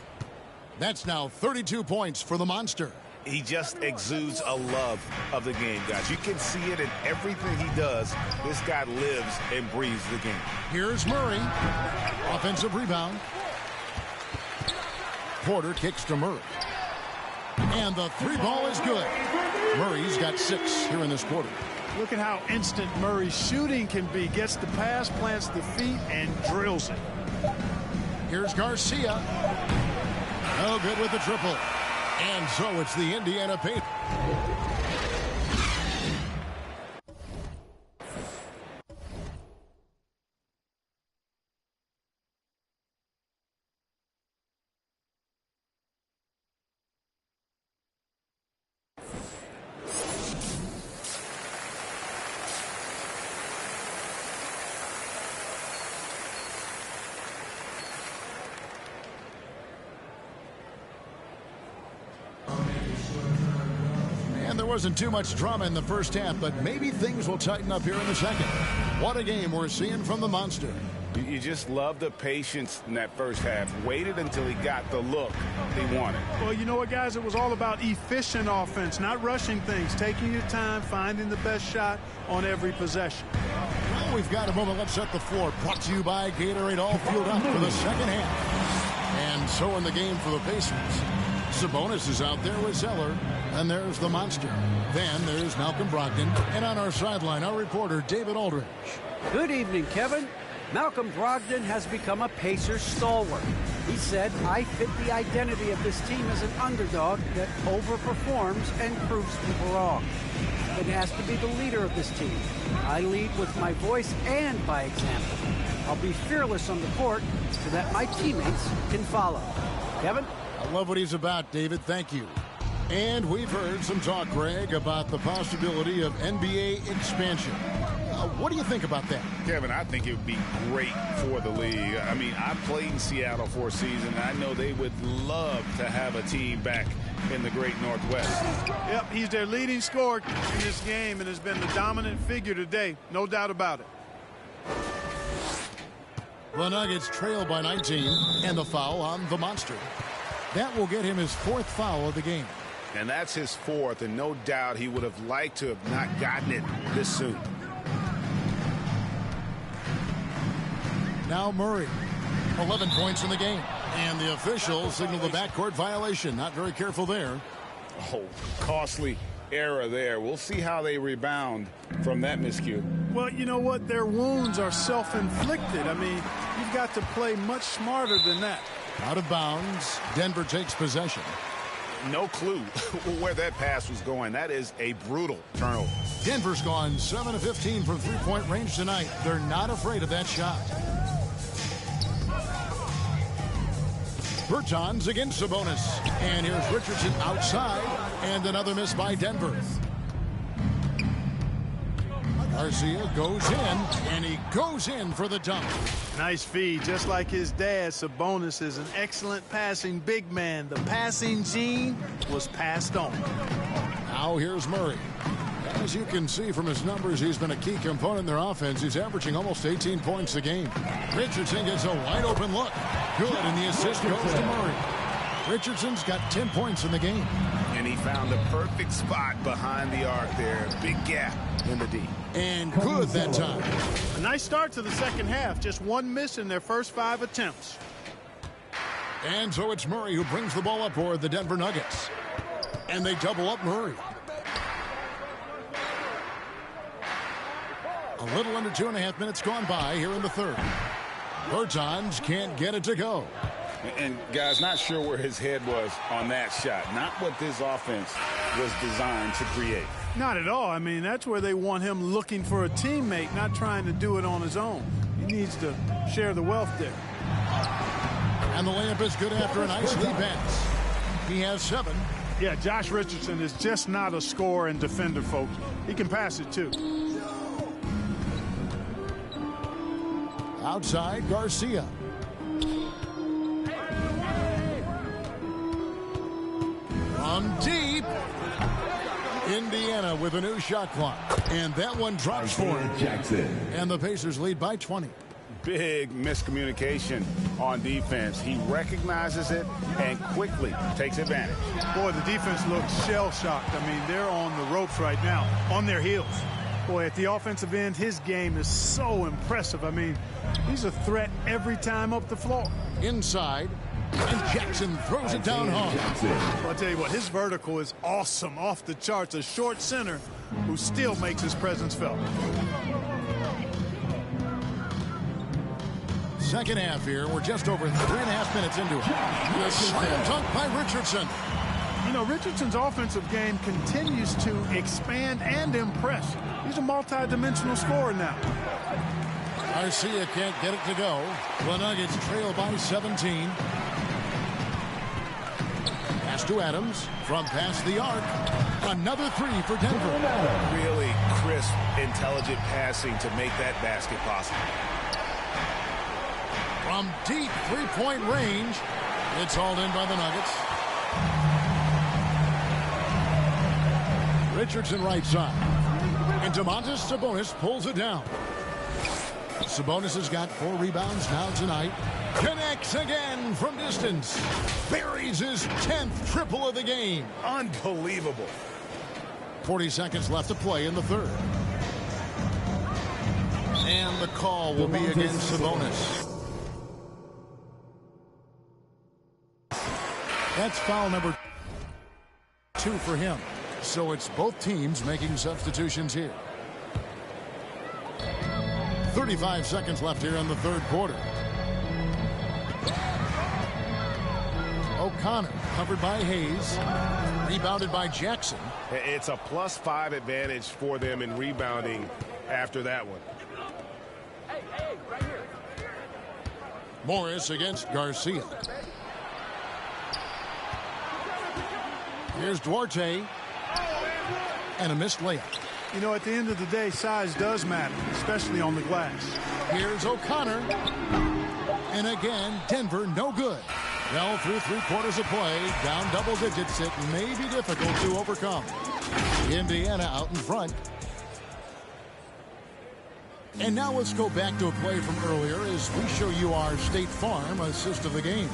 That's now 32 points for the Monster. He just exudes a love of the game, guys. You can see it in everything he does. This guy lives and breathes the game. Here's Murray. Offensive rebound. Porter kicks to Murray. And the 3-ball is good. Murray's got 6 here in this quarter. Look at how instant Murray's shooting can be. Gets the pass, plants the feet, and drills it. Here's Garcia. No good with the triple. And so it's the Indiana Pacers. Wasn't too much drama in the first half, but maybe things will tighten up here in the second. What a game we're seeing from the Monster. You just love the patience in that first half. Waited until he got the look he wanted. Well, you know what, guys? It was all about efficient offense, not rushing things, taking your time, finding the best shot on every possession. Well, we've got a moment. Let's set the floor. Brought to you by Gatorade, all fueled up for the second half. And so in the game for the Pacers. Sabonis is out there with Zeller. And there's the monster. Then there's Malcolm Brogdon. And on our sideline, our reporter, David Aldridge. Good evening, Kevin. Malcolm Brogdon has become a Pacers stalwart. He said, I fit the identity of this team as an underdog that overperforms and proves people wrong. It has to be the leader of this team. I lead with my voice and by example. I'll be fearless on the court so that my teammates can follow. Kevin? I love what he's about, David. Thank you. And we've heard some talk, Greg, about the possibility of NBA expansion. What do you think about that? Kevin, I think it would be great for the league. I mean, I played in Seattle for a season, and I know they would love to have a team back in the great Northwest. Yep, he's their leading scorer in this game and has been the dominant figure today. No doubt about it. The Nuggets trail by 19, and the foul on the monster. That will get him his 4th foul of the game. And that's his 4th, and no doubt he would have liked to have not gotten it this soon. Now Murray, 11 points in the game. And the officials signal the backcourt violation. Not very careful there. Oh, costly error there. We'll see how they rebound from that miscue. Well, you know what? Their wounds are self-inflicted. I mean, you've got to play much smarter than that. Out of bounds. Denver takes possession. No clue where that pass was going. That is a brutal turnover. Denver's gone 7 of 15 from three-point range tonight. They're not afraid of that shot. Bertans against Sabonis. And here's Richardson outside. And another miss by Denver. Garcia goes in, and he goes in for the dunk. Nice feed. Just like his dad, Sabonis is an excellent passing big man. The passing gene was passed on. Now here's Murray. As you can see from his numbers, he's been a key component in their offense. He's averaging almost 18 points a game. Richardson gets a wide open look. Good, and the assist goes to Murray. Richardson's got 10 points in the game. And he found the perfect spot behind the arc there. Big gap in the D. And good that time. A nice start to the second half. Just one miss in their first 5 attempts. And so it's Murray who brings the ball up for the Denver Nuggets. And they double up Murray. A little under 2.5 minutes gone by here in the third. Bertans can't get it to go. And, guys, not sure where his head was on that shot. Not what this offense was designed to create. Not at all. I mean, that's where they want him looking for a teammate, not trying to do it on his own. He needs to share the wealth there. And the layup is good after a nice lead pass. He has 7. Yeah, Josh Richardson is just not a scorer and defender, folks. He can pass it, too. Outside, Garcia. From deep. Indiana with a new shot clock. And that one drops for him. Jackson. And the Pacers lead by 20. Big miscommunication on defense. He recognizes it and quickly takes advantage. Boy, the defense looks shell-shocked. I mean, they're on the ropes right now, on their heels. Boy, at the offensive end, his game is so impressive. I mean, he's a threat every time up the floor. Inside, and Jackson throws it down hard. Well, I'll tell you what, his vertical is awesome, off the charts. A short center who still makes his presence felt. Second half here. We're just over 3.5 minutes into it. A slam dunk by Richardson. You know, Richardson's offensive game continues to expand and impress. He's a multi-dimensional scorer now. Garcia can't get it to go. The Nuggets trail by 17. Pass to Adams from past the arc. Another 3 for Denver. Really crisp, intelligent passing to make that basket possible. From deep three-point range, it's hauled in by the Nuggets. Richardson right side. And Domantas Sabonis pulls it down. Sabonis has got 4 rebounds now tonight. Connects again from distance. Buries his 10th triple of the game. Unbelievable. 40 seconds left to play in the third. And the call will be against Sabonis. That's foul number 2 for him. So it's both teams making substitutions here. 35 seconds left here in the third quarter. O'Connor covered by Hayes. Rebounded by Jackson. It's a +5 advantage for them in rebounding after that one. Morris against Garcia. Here's Duarte. And a missed layup. You know, at the end of the day, size does matter, especially on the glass. Here's O'Connor. And again, Denver no good. Well, through 3 quarters of play, down double digits, it may be difficult to overcome. Indiana out in front. And now let's go back to a play from earlier as we show you our State Farm assist of the game.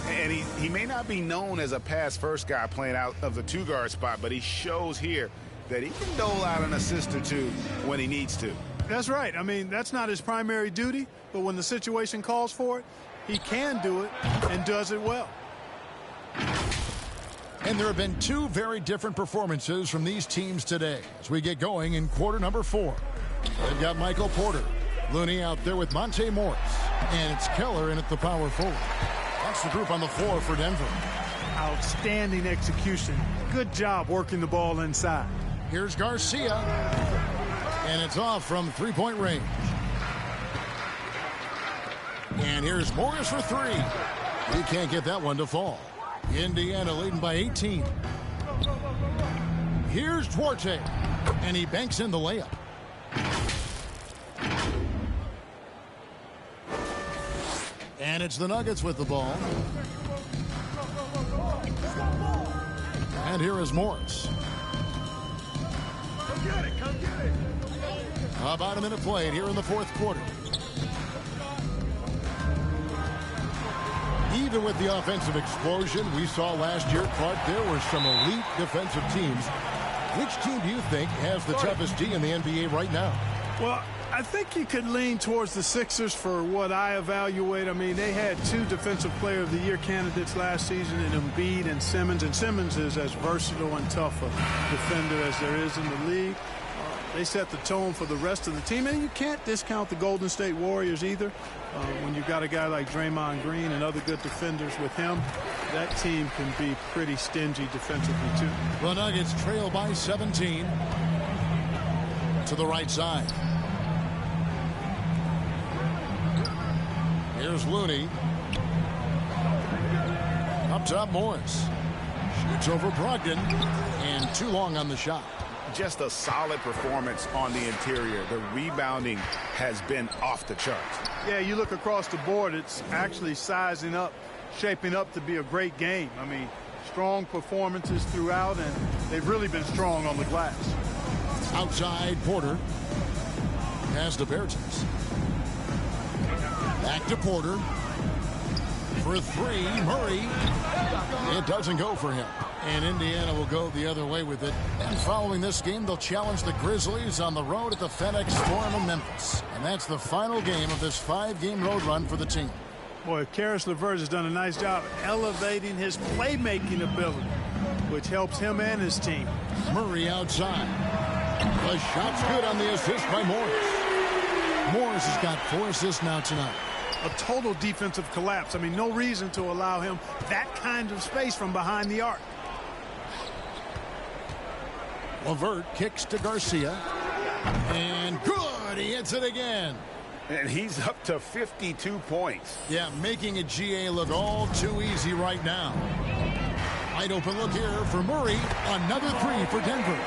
And he may not be known as a pass-first guy playing out of the 2-guard spot, but he shows here that he can dole out an assist or two when he needs to. That's right. I mean, that's not his primary duty, but when the situation calls for it, he can do it and does it well. And there have been 2 very different performances from these teams today as we get going in quarter number 4. They've got Michael Porter. Looney out there with Monte Morris. And it's Keller in at the power forward. That's the group on the floor for Denver. Outstanding execution. Good job working the ball inside. Here's Garcia. And it's off from 3-point range. And here's Morris for 3. He can't get that one to fall. Indiana leading by 18. Here's Duarte. And he banks in the layup. And it's the Nuggets with the ball. And here is Morris. Come get it, come get it. About a minute played here in the fourth quarter. Even with the offensive explosion we saw last year, Clark, there were some elite defensive teams. Which team do you think has the toughest D in the NBA right now? Well, I think you could lean towards the Sixers for what I evaluate. I mean, they had 2 Defensive Player of the Year candidates last season in Embiid and Simmons. And Simmons is as versatile and tough a defender as there is in the league. They set the tone for the rest of the team. And you can't discount the Golden State Warriors either. When you've got a guy like Draymond Green and other good defenders with him, that team can be pretty stingy defensively, too. The Nuggets trail by 17 to the right side. Here's Looney. Up top, Morris. Shoots over Brogdon. And too long on the shot. Just a solid performance on the interior. The rebounding has been off the charts. Yeah, you look across the board, it's actually sizing up, shaping up to be a great game. I mean, strong performances throughout, and they've really been strong on the glass. Outside, Porter. Pass to Bertens. Back to Porter. For 3, Murray. It doesn't go for him. And Indiana will go the other way with it. And following this game, they'll challenge the Grizzlies on the road at the FedEx Forum in Memphis. And that's the final game of this 5-game road run for the team. Boy, Karis LeVert has done a nice job elevating his playmaking ability, which helps him and his team. Murray outside. The shot's good on the assist by Morris. Morris has got 4 assists now tonight. A total defensive collapse. I mean, no reason to allow him that kind of space from behind the arc. LeVert kicks to Garcia. And good. He hits it again. And he's up to 52 points. Yeah, making a GA look all too easy right now. Wide open look here for Murray. Another 3 for Denver.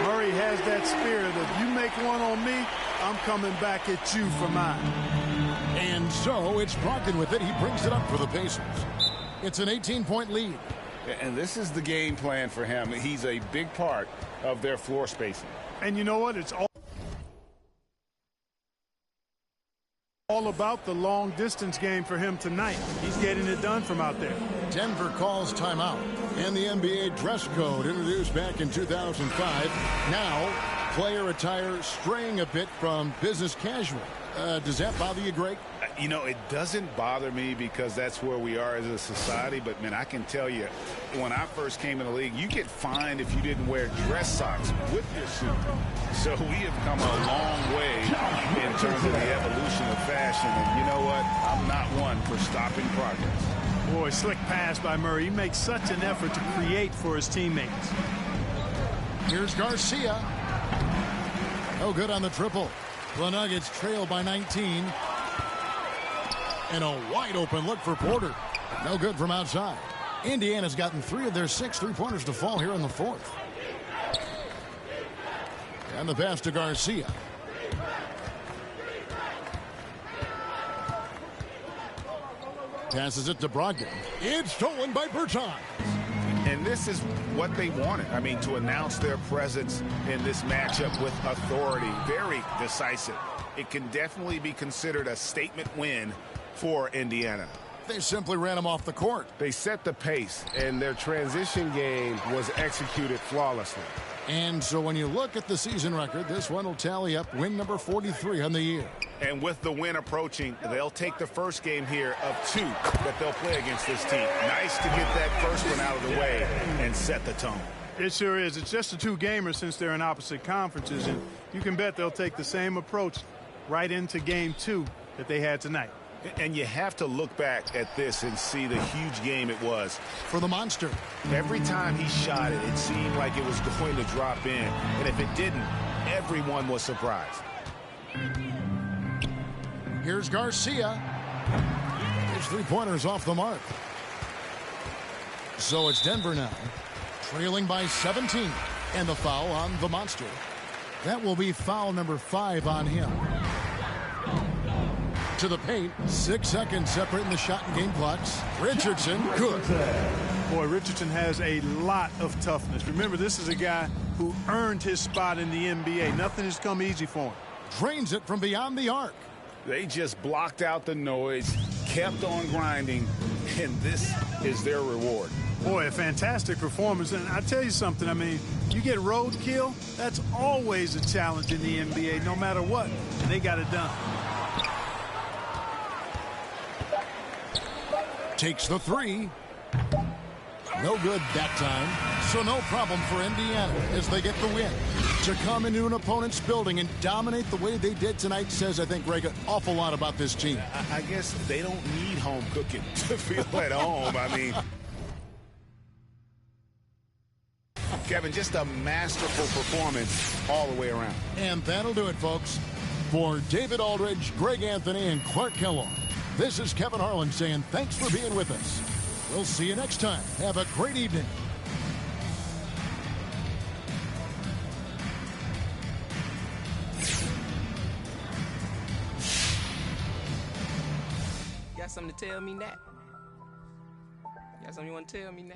Murray has that spirit of, you make one on me, I'm coming back at you for mine. And so it's Brogdon with it. He brings it up for the Pacers. It's an 18-point lead. And this is the game plan for him. He's a big part of their floor spacing. And you know what? It's all about the long distance game for him tonight. He's getting it done from out there. Denver calls timeout. And the NBA dress code introduced back in 2005 now Player attire straying a bit from business casual. Does that bother you, Greg? You know, it doesn't bother me because that's where we are as a society. But, man, I can tell you, when I first came in the league, you get fined if you didn't wear dress socks with your suit. So we have come a long way in terms of the evolution of fashion. And you know what? I'm not one for stopping progress. Boy, slick pass by Murray. He makes such an effort to create for his teammates. Here's Garcia. No good on the triple. The Nuggets trail by 19. And a wide open look for Porter. No good from outside. Indiana's gotten 3 of their 6 3-pointers to fall here in the 4th. And the pass to Garcia. Passes it to Brogdon. It's stolen by Bertans. And this is what they wanted. I mean, to announce their presence in this matchup with authority. Very decisive. It can definitely be considered a statement win for Indiana. They simply ran him off the court. They set the pace, and their transition game was executed flawlessly. And so when you look at the season record, this one will tally up win number 43 on the year. And with the win approaching, they'll take the first game here of 2 that they'll play against this team. Nice to get that first one out of the way and set the tone. It sure is. It's just a 2-gamer since they're in opposite conferences, and you can bet they'll take the same approach right into game 2 that they had tonight. And you have to look back at this and see the huge game it was. For the Monster. Every time he shot it, it seemed like it was going to drop in. And if it didn't, everyone was surprised. Here's Garcia. His 3-pointers off the mark. So it's Denver now, trailing by 17. And the foul on the Monster. That will be foul number 5 on him. To the paint, 6 seconds separating the shot and game clocks. Richardson, good. Boy, Richardson has a lot of toughness. Remember, this is a guy who earned his spot in the NBA. Nothing has come easy for him. Drains it from beyond the arc. They just blocked out the noise, kept on grinding, and this is their reward. Boy, a fantastic performance. And I tell you something, I mean, you get roadkill, that's always a challenge in the NBA, no matter what. And they got it done. Takes the 3. No good that time. So no problem for Indiana as they get the win. To come into an opponent's building and dominate the way they did tonight says, I think, Greg, an awful lot about this team. I guess they don't need home cooking to feel at home. I mean, Kevin, just a masterful performance all the way around. And that'll do it, folks. For David Aldridge, Greg Anthony, and Clark Kellogg, this is Kevin Harlan saying thanks for being with us. We'll see you next time. Have a great evening. Got something to tell me now? Got something you want to tell me now?